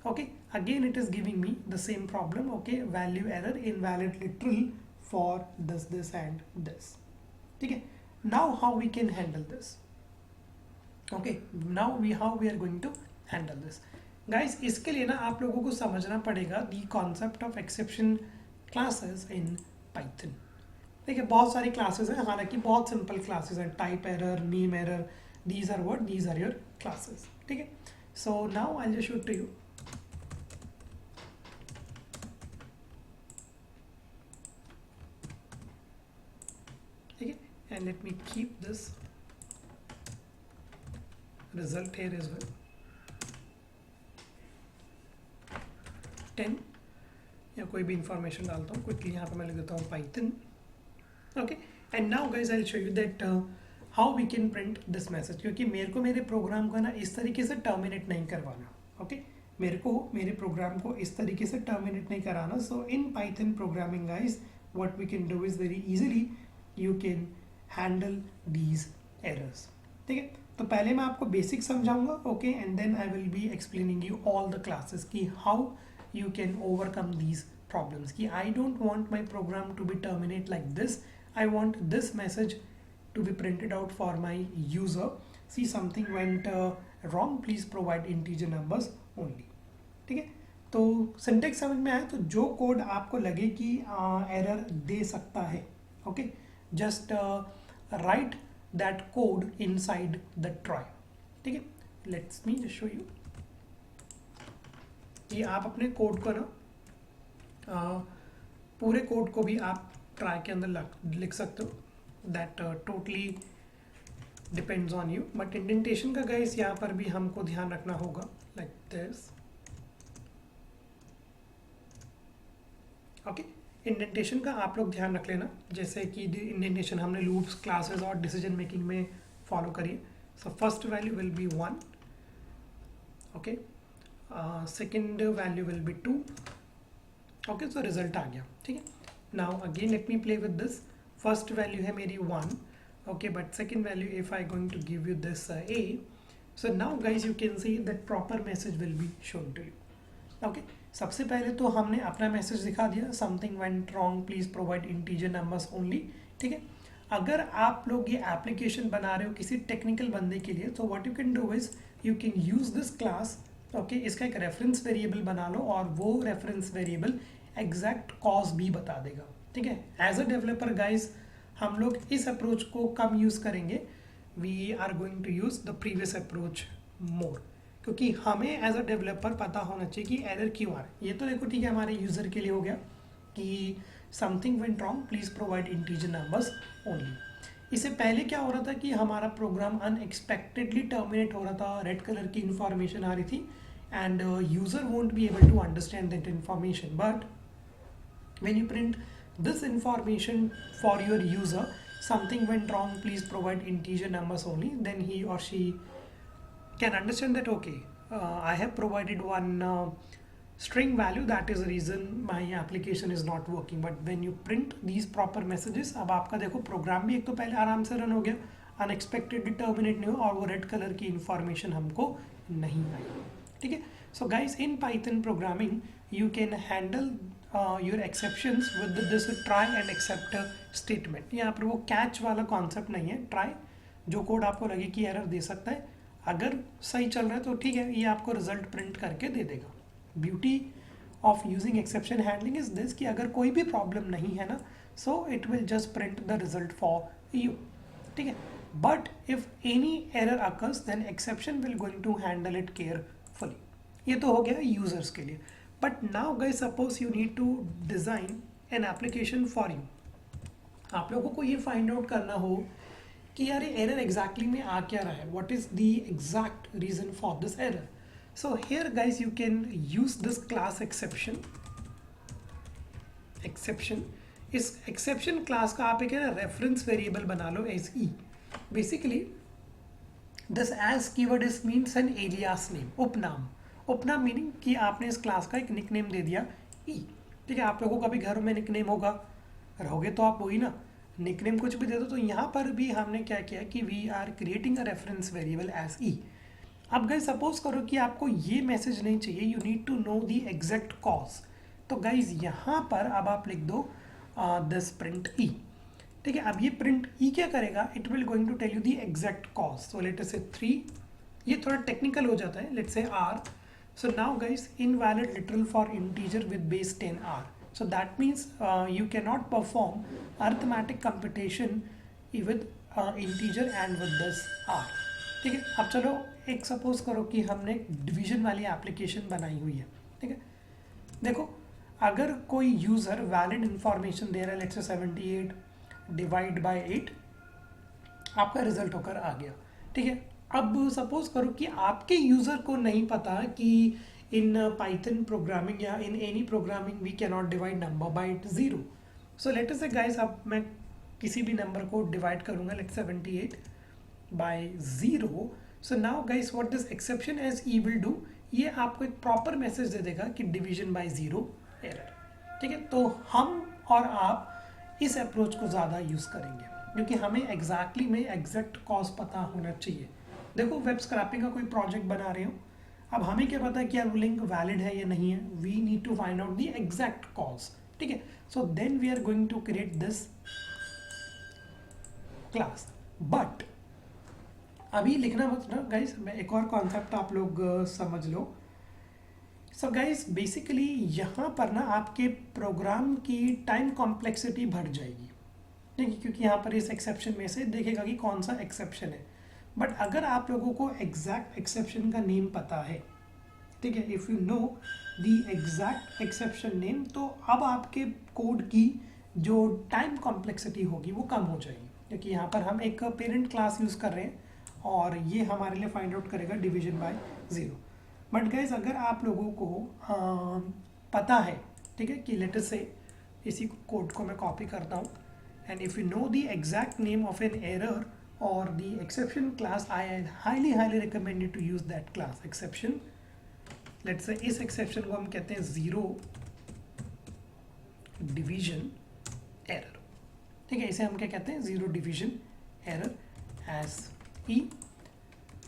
Okay, again it is giving me the same problem, okay, value error, invalid literal for this and this। ठीक है, now how we can handle this, okay, now how we are going to handle this guys। इसके लिए ना आप लोगों को समझना पड़ेगा the concept of exception classes in Python। ठीक है, बहुत सारी क्लासेस हैं, हालांकि बहुत सिंपल क्लासेस हैं, type error, name error, these are what, these are your classes। ठीक है, so now I'll just show to you। And let me keep this result here as well, 10 या कोई भी इंफॉर्मेशन डालता हूँ क्विकली, यहाँ पे मैं लिख देता हूँ Python. Okay, and now guys I will show you that how we can print this message, क्योंकि मेरे को मेरे प्रोग्राम को ना इस तरीके से टर्मिनेट नहीं करवाना। ओके, मेरे को मेरे प्रोग्राम को इस तरीके से टर्मिनेट नहीं कराना। So in Python programming guys what we can do is very easily you can handle these errors. ठीक है, तो पहले मैं आपको बेसिक समझाऊंगा, okay, and then I will be explaining you all the classes कि how you can overcome these problems. कि I don't want my program to be terminate like this, I want this message to be printed out for my user, see something went wrong, please provide integer numbers only. ठीक है, तो syntax समझ में आया, तो जो code आपको लगे कि एरर दे सकता है, okay, just write that code inside the try। ठीक है, let's me just show you कि आप अपने कोड को ना पूरे कोड को भी आप ट्राई के अंदर लिख सकते हो, that totally depends on you. But indentation का गाइस यहाँ पर भी हमको ध्यान रखना होगा, लाइक दिस। ओके, इंडेंटेशन का आप लोग ध्यान रख लेना, जैसे कि इंडेंटेशन हमने लूप्स, क्लासेस और डिसीजन मेकिंग में फॉलो करिए। So first value will be 1, okay, second value will be 2, okay, so result आ गया। ठीक है, now again let me play with this, first value है मेरी 1, okay, but second value if I going to give you this a, so now guys you can see that proper message will be shown to you. okay, सबसे पहले तो हमने अपना message दिखा दिया, something went wrong please provide integer numbers only. ठीक है, अगर आप लोग ये एप्लीकेशन बना रहे हो किसी टेक्निकल बंदे के लिए, तो what you can do is you can use this class. Okay, इसका एक रेफरेंस वेरिएबल बना लो और वो रेफरेंस वेरिएबल एग्जैक्ट कॉज भी बता देगा. ठीक है, एज अ डेवलपर गाइज हम लोग इस अप्रोच को कम यूज करेंगे. We are going to use the previous approach more, क्योंकि हमें एज अ डेवलपर पता होना चाहिए कि एरर क्यों आ रहा है. ये तो देखो ठीक है, हमारे यूजर के लिए हो गया कि something went wrong please provide integer numbers only. इससे पहले क्या हो रहा था कि हमारा प्रोग्राम अनएक्सपेक्टेडली टर्मिनेट हो रहा था, रेड कलर की इंफॉर्मेशन आ रही थी and user won't be able to understand that information. But when you print this information for your user, something went wrong please provide integer numbers only, then he or she can understand that okay, I have provided one string value, that is the reason my application is not working. But when you print these proper messages, अब आपका देखो programme भी एक तो पहले आराम से run हो गया, अनएक्सपेक्टेडली टर्मिनेट नहीं हो और वो रेड कलर की इंफॉर्मेशन हमको नहीं आई. ठीक है, so guys in Python programming you can handle your exceptions with this try and except statement. यहाँ पर वो catch वाला कॉन्सेप्ट नहीं है. try जो कोड आपको लगे कि एरर दे सकता है, अगर सही चल रहा है तो ठीक है, ये आपको रिजल्ट प्रिंट करके दे देगा. Beauty of using exception handling is this कि अगर कोई भी प्रॉब्लम नहीं है ना, so it will just print the result for you. ठीक है, but if any error occurs then exception will going to handle it carefully. ये तो हो गया यूजर्स के लिए. But now guys suppose you need to design an application for you. आप लोगों को ये फाइंड आउट करना हो कि यार ये एरर एग्जैक्टली में आ क्या रहा है, what is the exact reason for this error. So here guys you can use this class exception. इस एक्सेप्शन क्लास का आप एक रेफरेंस वेरिएबल बना लो as E. Basically this as keyword is means an alias name, उपनाम. उपनाम meaning कि आपने इस क्लास का एक निकनेम दे दिया ई. ठीक है, आप लोगों का भी घर में निकनेम होगा, रहोगे तो आप वही ना, निकनेम कुछ भी दे दो. तो यहाँ पर भी हमने क्या किया कि we are creating a reference variable as E. अब गाइज सपोज करो कि आपको ये मैसेज नहीं चाहिए, you need to know the exact cause. तो गाइज यहाँ पर अब आप लिख दो दिस प्रिंट ई. ठीक है, अब ये प्रिंट ई क्या करेगा, it will going to tell you the exact cause. So let us say 3, ये थोड़ा टेक्निकल हो जाता है, let's say r. So now guys, invalid literal for integer with base 10r. So that means you cannot perform arithmetic computation with integer and with this r. ठीक है, अब चलो एक सपोज करो कि हमने डिवीजन वाली एप्लीकेशन बनाई हुई है. ठीक है, देखो अगर कोई यूज़र वैलिड इंफॉर्मेशन दे रहा है, लेट्स से 78 डिवाइड बाय 8, आपका रिजल्ट होकर आ गया. ठीक है, अब सपोज करो कि आपके यूज़र को नहीं पता कि इन पाइथन प्रोग्रामिंग या in any programming we can not divide number by 0. So let us say guys, अब मैं किसी भी नंबर को डिवाइड करूंगा, let's 78 by 0. So now guys what this exception as e will do, ये आपको एक प्रॉपर मैसेज दे देगा कि डिवीजन बाय 0 एरर. ठीक है, तो हम और आप इस अप्रोच को ज़्यादा यूज़ करेंगे क्योंकि हमें एग्जैक्टली में एग्जैक्ट कॉज पता होना चाहिए. देखो वेब स्क्रैपिंग का कोई प्रोजेक्ट बना रहे हो, अब हमें क्या पता है कि यार वो लिंक वैलिड है या नहीं है, we need to find out the exact cause. ठीक है, so then we are going to create this class. But अभी लिखना मत ना गाइस, मैं एक और कॉन्सेप्ट आप लोग समझ लो. सो गाइस बेसिकली यहाँ पर ना आपके प्रोग्राम की टाइम कॉम्प्लेक्सिटी बढ़ जाएगी. ठीक है, क्योंकि यहाँ पर इस एक्सेप्शन में से देखेगा कि कौन सा एक्सेप्शन है. बट अगर आप लोगों को एग्जैक्ट एक्सेप्शन का नेम पता है, ठीक है, if you know the exact exception name, तो अब आपके कोड की जो टाइम कॉम्प्लेक्सिटी होगी वो कम हो जाएगी. क्योंकि यहाँ पर हम एक पेरेंट क्लास यूज़ कर रहे हैं और ये हमारे लिए फाइंड आउट करेगा डिवीजन बाय 0. बट गाइज अगर आप लोगों को पता है, ठीक है, कि लेट अस से इसी कोड को मैं कॉपी करता हूँ, and if you know the exact name of an error or the exception class, I highly recommend you to use that class exception. Let's say इस exception को हम कहते हैं 0 division error. ठीक है, इसे हम क्या कहते हैं, zero division error S E.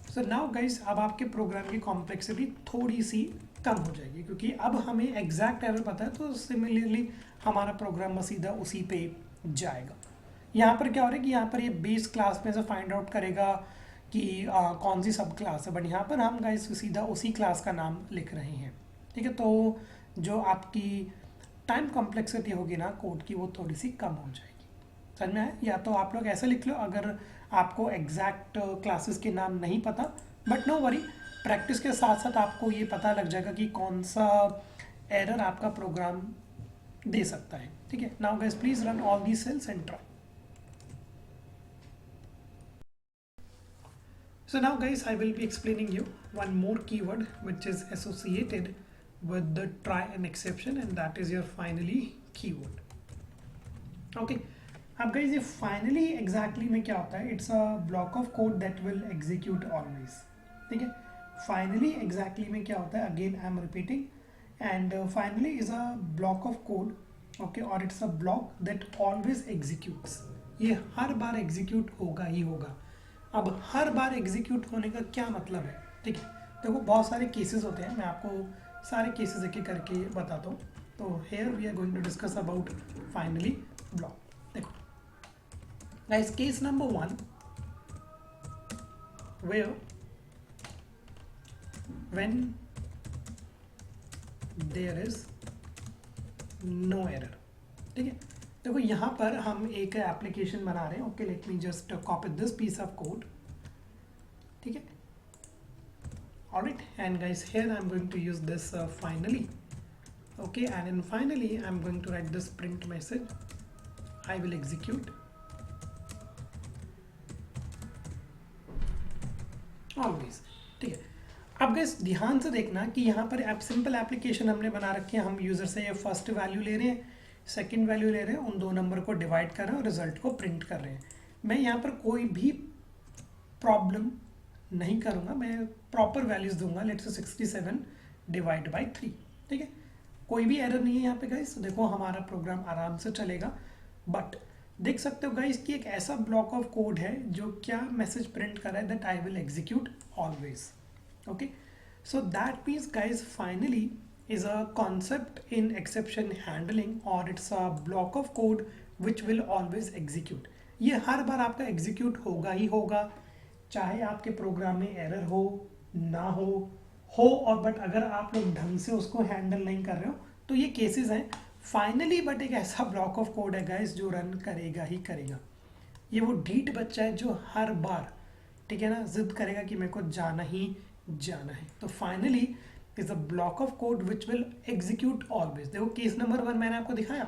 सो नाउ गाइस, अब आपके प्रोग्राम की कॉम्प्लेक्सिटी थोड़ी सी कम हो जाएगी, क्योंकि अब हमें एग्जैक्ट एरर पता है, तो सिमिलरली हमारा प्रोग्राम सीधा उसी पे जाएगा। यहाँ पर क्या हो रहा है कि यहाँ पर ये बेस क्लास में से फाइंड आउट करेगा कि कौन सी सब क्लास है, बट यहाँ पर हम गाइस सीधा उसी क्लास का नाम लिख रहे हैं। ठीक है, तो जो आपकी टाइम कॉम्प्लेक्सिटी होगी ना कोड की, वो थोड़ी सी कम हो जाएगी। समझ में आया? या तो आप लोग ऐसा लिख लो अगर आपको एग्जैक्ट क्लासेस के नाम नहीं पता, बट नो वरी, प्रैक्टिस के साथ साथ आपको ये पता लग जाएगा कि कौन सा एरर आपका प्रोग्राम दे सकता है। ठीक है, now guys please run all the cells and try. So now guys, I will be explaining you one more keyword which is associated with the try and exception, and that is your finally keyword. Okay, अब guys ये finally exactly में क्या होता है, it's a block of code that will execute always. ठीक है, finally exactly में क्या होता है, again I am repeating, and finally is a block of code, okay, or it's a block that always executes. ये हर बार execute होगा ही होगा। अब हर बार एग्जीक्यूट होने का क्या मतलब है, ठीक है, देखो बहुत सारे केसेस होते हैं, मैं आपको सारे केसेस एक एक करके बताता हूँ। तो here we are going to discuss about finally block. देखो guys, case number 1 where when there is no error. ठीक है, देखो यहाँ पर हम एक एप्लीकेशन बना रहे हैं। Okay, let me just copy this piece of code. ठीक है, alright, and guys here I am going to use this finally. Okay, and in finally I am going to write this print message, I will execute always. ठीक है, अब guys ध्यान से देखना कि यहाँ पर आप सिंपल एप्लीकेशन हमने बना रखी है। हम यूजर से फर्स्ट वैल्यू ले रहे हैं, सेकेंड वैल्यू ले रहे हैं, उन दो नंबर को डिवाइड कर रहे हैं और रिजल्ट को प्रिंट कर रहे हैं। मैं यहाँ पर कोई भी प्रॉब्लम नहीं करूँगा, मैं प्रॉपर वैल्यूज दूंगा। Let's say 67 divide by 3। ठीक है, कोई भी एरर नहीं है यहाँ पे गाइस। देखो हमारा प्रोग्राम आराम से चलेगा, बट देख सकते हो गाइस कि एक ऐसा ब्लॉक ऑफ कोड है जो क्या मैसेज प्रिंट कर रहा है, that I will execute always. Okay, so that means guys finally is a concept in exception handling, or it's a block of code which will always execute. ये हर बार आपका execute होगा ही होगा, चाहे आपके प्रोग्राम में एरर हो ना हो और बट अगर आप लोग ढंग से उसको हैंडल नहीं कर रहे हो तो ये केसेस हैं फाइनली। बट एक ऐसा ब्लॉक ऑफ कोड है गाइस जो रन करेगा ही करेगा। ये वो ढीठ बच्चा है जो हर बार, ठीक है ना, जिद करेगा कि मेरे को जाना ही जाना है। तो finally is a block of code which will execute always. देखो केस नंबर 1 मैंने आपको दिखाया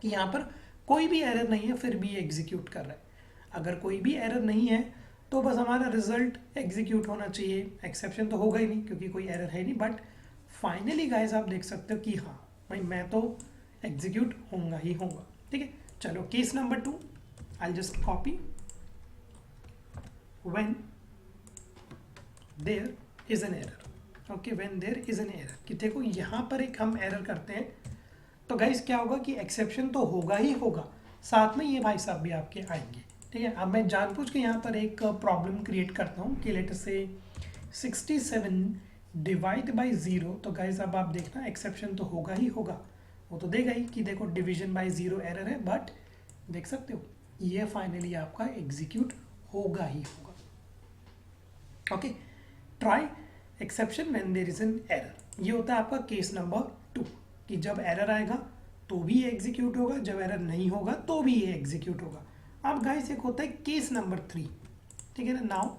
कि यहाँ पर कोई भी एरर नहीं है, फिर भी एग्जीक्यूट कर रहा है। अगर कोई भी एरर नहीं है तो बस हमारा रिजल्ट एग्जीक्यूट होना चाहिए। एक्सेप्शन तो होगा ही नहीं क्योंकि कोई एरर है नहीं, बट फाइनली गाइस आप देख सकते हो कि हाँ भाई मैं तो एग्जीक्यूट होगा ही होगा। ठीक है, चलो case number 2, I just copy when there is an error. Okay, when there is an error, कि देखो यहाँ पर एक हम एरर करते हैं तो गाइस क्या होगा कि एक्सेप्शन तो होगा ही होगा, साथ में ये भाई साहब भी आपके आएंगे। ठीक है, अब मैं जानबूझ के यहाँ पर एक प्रॉब्लम क्रिएट करता हूँ कि लेट से 67 डिवाइड बाई 0। तो गाइस अब आप देखना एक्सेप्शन तो होगा ही होगा, वो तो देगा ही कि देखो डिवीजन बाई 0 एरर है, बट देख सकते हो ये फाइनली आपका एग्जीक्यूट होगा ही होगा। Okay, try exception when there is an error, ये होता है आपका केस नंबर 2 कि जब एरर आएगा तो भी ये एग्जीक्यूट होगा, जब एरर नहीं होगा तो भी ये एग्जीक्यूट होगा। अब गाइस एक होता है केस नंबर 3। ठीक है ना, now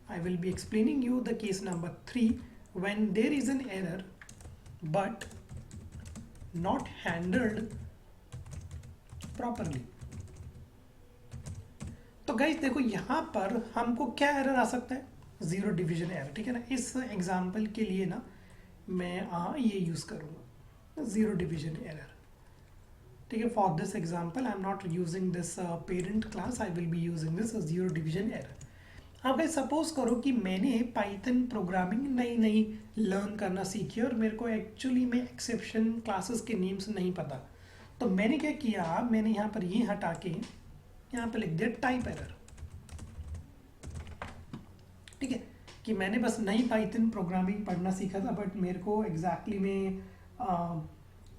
I will be explaining you the case number 3 when there is an error but not handled properly. तो गाइस देखो यहाँ पर हमको क्या एरर आ सकता है, 0 डिवीजन एरर। ठीक है ना, इस एग्जाम्पल के लिए ना मैं ये यूज करूँगा 0 डिवीजन एरर। ठीक है, for this example I am not using this parent class, I will be using this 0 division error. अब गाइस सपोज करो कि मैंने पाइथन प्रोग्रामिंग नई लर्न करना सीखी और मेरे को एक्चुअली में एक्सेप्शन क्लासेस के नेम्स नहीं पता, तो मैंने क्या किया, मैंने यहाँ पर ये हटा के यहाँ पर लिख दिया टाइप एरर। ठीक है, कि मैंने बस नई पाइथन प्रोग्रामिंग पढ़ना सीखा था, बट मेरे को एग्जैक्टली में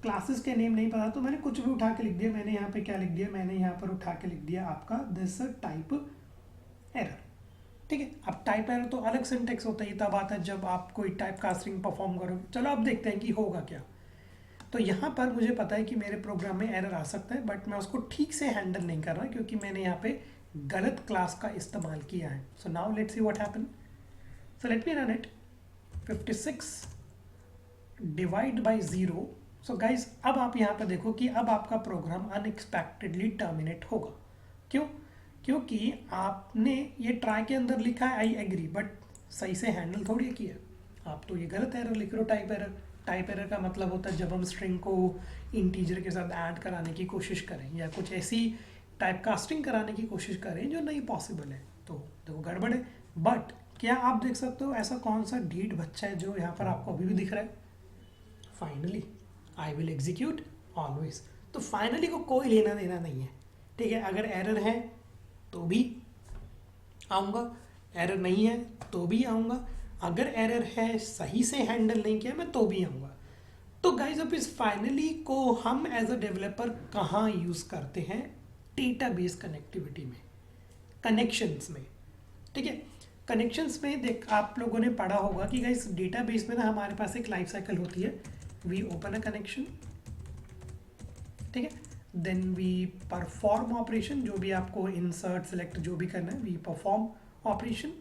क्लासेस के नेम नहीं पता, तो मैंने कुछ भी उठा के लिख दिया। मैंने यहाँ पे क्या लिख दिया, मैंने यहाँ पर उठा के लिख दिया आपका दिस टाइप एरर। ठीक है, अब टाइप एरर तो अलग सिंटेक्स होता है, तब आता है जब आप कोई टाइप कास्टिंग परफॉर्म करोगे। चलो अब देखते हैं कि होगा क्या। तो यहाँ पर मुझे पता है कि मेरे प्रोग्राम में एरर आ सकता है, बट मैं उसको ठीक से हैंडल नहीं कर रहा क्योंकि मैंने यहाँ पे गलत क्लास का इस्तेमाल किया है। So now let's see what happen. So let me run it. 56 divide by 0। So guys अब आप यहाँ पर देखो कि अब आपका प्रोग्राम अनएक्सपेक्टेडली टर्मिनेट होगा। क्यों? क्योंकि आपने ये ट्राई के अंदर लिखा है आई एग्री, बट सही से हैंडल थोड़ी किया। आप तो ये गलत एरर लिख रहे हो, टाइप एरर। टाइप एरर का मतलब होता है जब हम स्ट्रिंग को इंटीजर के साथ ऐड कराने की कोशिश करें या कुछ ऐसी टाइप कास्टिंग कराने की कोशिश करें जो नहीं पॉसिबल है, तो देखो गड़बड़ है। बट क्या आप देख सकते हो ऐसा कौन सा ढीठ बच्चा है जो यहाँ पर आपको अभी भी दिख रहा है? Finally I will execute always. तो फाइनली को कोई लेना देना नहीं है। ठीक है, अगर एरर है तो भी आऊँगा, एरर नहीं है तो भी आऊँगा, अगर एरर है सही से हैंडल नहीं किया मैं तो भी आऊँगा। तो गाइज अब इस फाइनली को हम एज अ डेवलपर कहाँ यूज़ करते हैं? डेटाबेस कनेक्टिविटी में, कनेक्शंस में। ठीक है, कनेक्शंस में देख आप लोगों ने पढ़ा होगा कि गाइस डेटाबेस में ना हमारे पास एक लाइफ साइकिल होती है। वी ओपन अ कनेक्शन, ठीक है, देन वी परफॉर्म ऑपरेशन, जो भी आपको इंसर्ट सेलेक्ट जो भी करना है, we perform operation,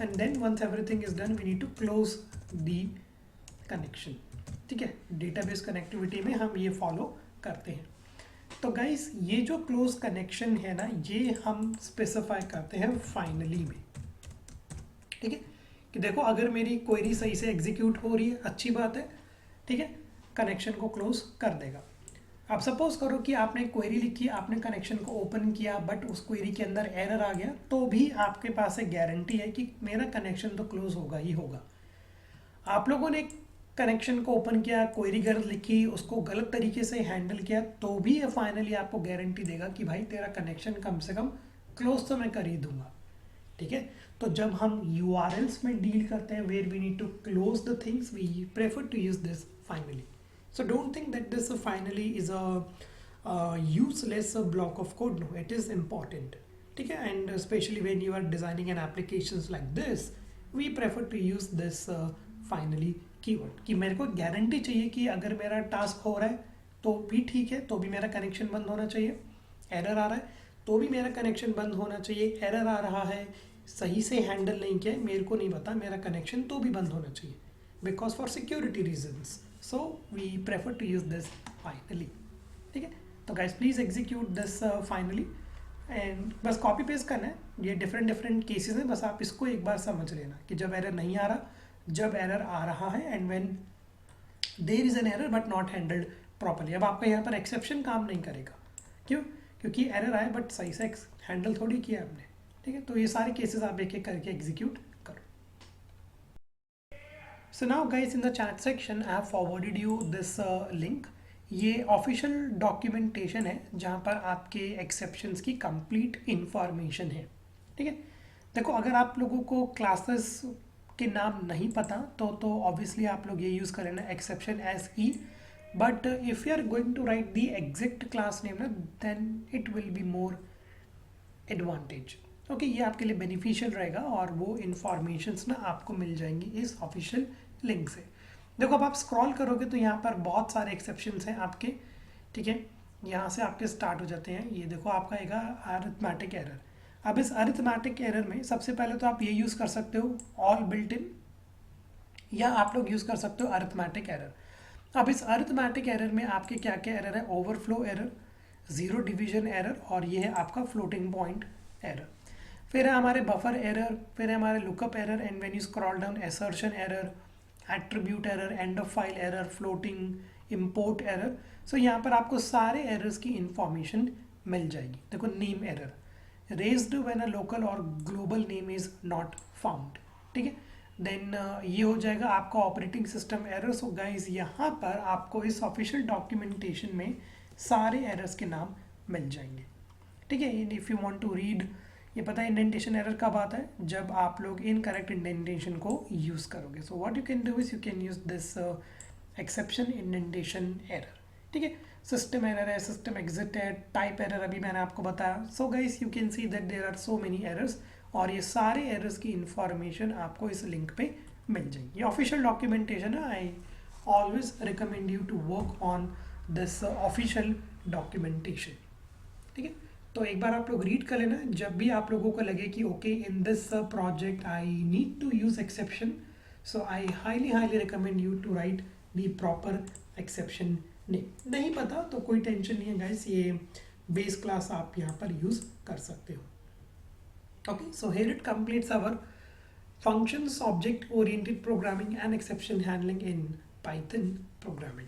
and then once everything is done we need to close the connection. ठीक है, डेटाबेस कनेक्टिविटी में हम ये फॉलो करते हैं। तो गाइस ये जो क्लोज कनेक्शन है ना, ये हम स्पेसिफाई करते हैं फाइनली में। ठीक है, कि देखो अगर मेरी क्वेरी सही से एग्जीक्यूट हो रही है, अच्छी बात है। ठीक है, कनेक्शन को क्लोज कर देगा। अब सपोज करो कि आपने क्वेरी लिखी, आपने कनेक्शन को ओपन किया, बट उस क्वेरी के अंदर एरर आ गया, तो भी आपके पास एक गारंटी है कि मेरा कनेक्शन तो क्लोज होगा ही होगा। आप लोगों ने कनेक्शन को ओपन किया, क्वेरी गलत लिखी, उसको गलत तरीके से हैंडल किया, तो भी ये फाइनली आपको गारंटी देगा कि भाई तेरा कनेक्शन कम से कम क्लोज तो मैं कर ही दूंगा। ठीक है, तो जब हम URLs में डील करते हैं where we need to close the things, we prefer to use this finally. So don't think that this finally is a useless block of code, no, it is important. ठीक है, and specially when you are designing an applications like this, we prefer to use this finally keyword, कि मेरे को guarantee चाहिए कि अगर मेरा task हो रहा है तो भी ठीक है, तो भी मेरा कनेक्शन बंद होना चाहिए। एरर आ रहा है तो भी मेरा कनेक्शन बंद होना चाहिए। एरर आ रहा है, सही से हैंडल नहीं किया, मेरे को नहीं पता, मेरा कनेक्शन तो भी बंद होना चाहिए, because for security reasons. So we prefer to use this finally. ठीक है, तो guys please execute this finally, and बस कॉपी पेस्ट करना है। ये डिफरेंट केसेस हैं, बस आप इसको एक बार समझ लेना कि जब एरर नहीं आ रहा, जब एरर आ रहा है, and when there is an error but not handled properly. अब आपका यहाँ पर एक्सेप्शन काम नहीं करेगा। क्यों? क्योंकि एरर आए बट सही से हैंडल थोड़ी किया आपने। ठीक है, तो ये सारे केसेस आप एक एक करके एग्जीक्यूट करो। So now guys in the chat section I have forwarded you this link. ये ऑफिशियल डॉक्यूमेंटेशन है जहाँ पर आपके एक्सेप्शंस की कंप्लीट इंफॉर्मेशन है। ठीक है, देखो अगर आप लोगों को क्लासेस के नाम नहीं पता तो ऑब्वियसली आप लोग ये यूज़ कर लेना exception as E, but if you are going to write the exact class name ना, then it will be more advantage. Okay, ये आपके लिए बेनिफिशियल रहेगा और वो इन्फॉर्मेशंस ना आपको मिल जाएंगी इस ऑफिशियल लिंक से। देखो अब आप स्क्रॉल करोगे तो यहाँ पर बहुत सारे एक्सेप्शंस हैं आपके। ठीक है, यहाँ से आपके स्टार्ट हो जाते हैं। ये देखो आपका आएगा अरिथमेटिक एरर। अब इस अरिथमेटिक एरर में सबसे पहले तो आप ये यूज़ कर सकते हो ऑल बिल्ट इन, या आप लोग यूज़ कर सकते हो अरिथमेटिक एरर। अब इस अरिथमेटिक एरर में आपके क्या क्या एरर है? Overflow error, zero division error, और ये है आपका फ्लोटिंग पॉइंट एरर। फिर है हमारे बफर एरर, फिर है हमारे lookup error, and when you scroll down assertion error, attribute error, end of file error, floating, import error. So यहाँ पर आपको सारे एरर्स की इंफॉर्मेशन मिल जाएगी। देखो name error, raised when a local और global name is not found. ठीक है, देन ये हो जाएगा आपका operating system error. So guys यहाँ पर आपको इस ऑफिशियल डॉक्यूमेंटेशन में सारे एरर्स के नाम मिल जाएंगे। ठीक है, if you want to read, ये पता है इंडेंटेशन एरर कब आता है, जब आप लोग इनकरेक्ट इंडेंटेशन को यूज़ करोगे। So what you can do is you can use this exception indentation error. ठीक है, सिस्टम एरर है, सिस्टम एग्जिट है, टाइप एरर अभी मैंने आपको बताया। So guys you can see that there are so many errors, और ये सारे एरर्स की इंफॉर्मेशन आपको इस लिंक पे मिल जाएगी। ये ऑफिशियल डॉक्यूमेंटेशन है, I always recommend you to work on this official documentation. ठीक है, तो एक बार आप लोग रीड कर लेना, जब भी आप लोगों को लगे कि okay in this project I need to use exception, so I highly recommend you to write the proper exception name. नहीं पता तो कोई टेंशन नहीं है गाइस, ये बेस क्लास आप यहाँ पर यूज कर सकते हो। Okay, so here it completes our functions object oriented programming and exception handling in Python programming.